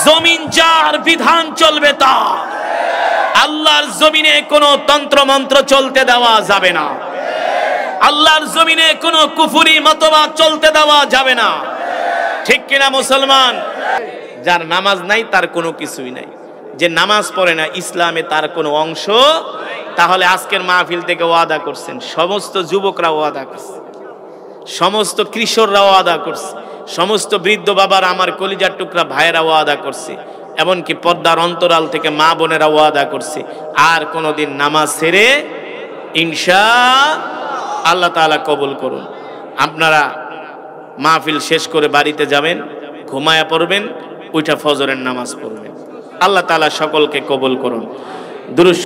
জমিন যার বিধান চলবে তা। আল্লাহর জমিনে কোনো তন্ত্র মন্ত্র চলতে দেওয়া যাবে না, আল্লাহর জমিনে কোনো কুফরি মতবাদ চলতে দেওয়া যাবে না, ঠিক কিনা মুসলমান? যার নামাজ নাই তার কোনো কিছুই নাই, যে নামাজ পড়ে না ইসলামে তার কোনো অংশ। তাহলে আজকের মাহফিল থেকে ওয়াদা করছেন, সমস্ত যুবকরা ওয়াদা করছে, সমস্ত কিশোররা ওয়াদা করছে, সমস্ত বৃদ্ধ বাবার আমার কলিজার টুকরা ভাইয়েরা ওয়াদা করছে, এমনকি পর্দার অন্তরাল থেকে মা বোনেরা ওয়াদা করছে, আর কোনোদিন নামাজ ছেড়ে ইনশাআল্লাহ তাআলা কবুল করুন। আপনারা মাহফিল শেষ করে বাড়িতে যাবেন, ঘুমায়া পড়বেন, ওইটা ফজরের নামাজ পড়বেন। আল্লাহ তাআলা সকলকে কবুল করুন। দুরূদ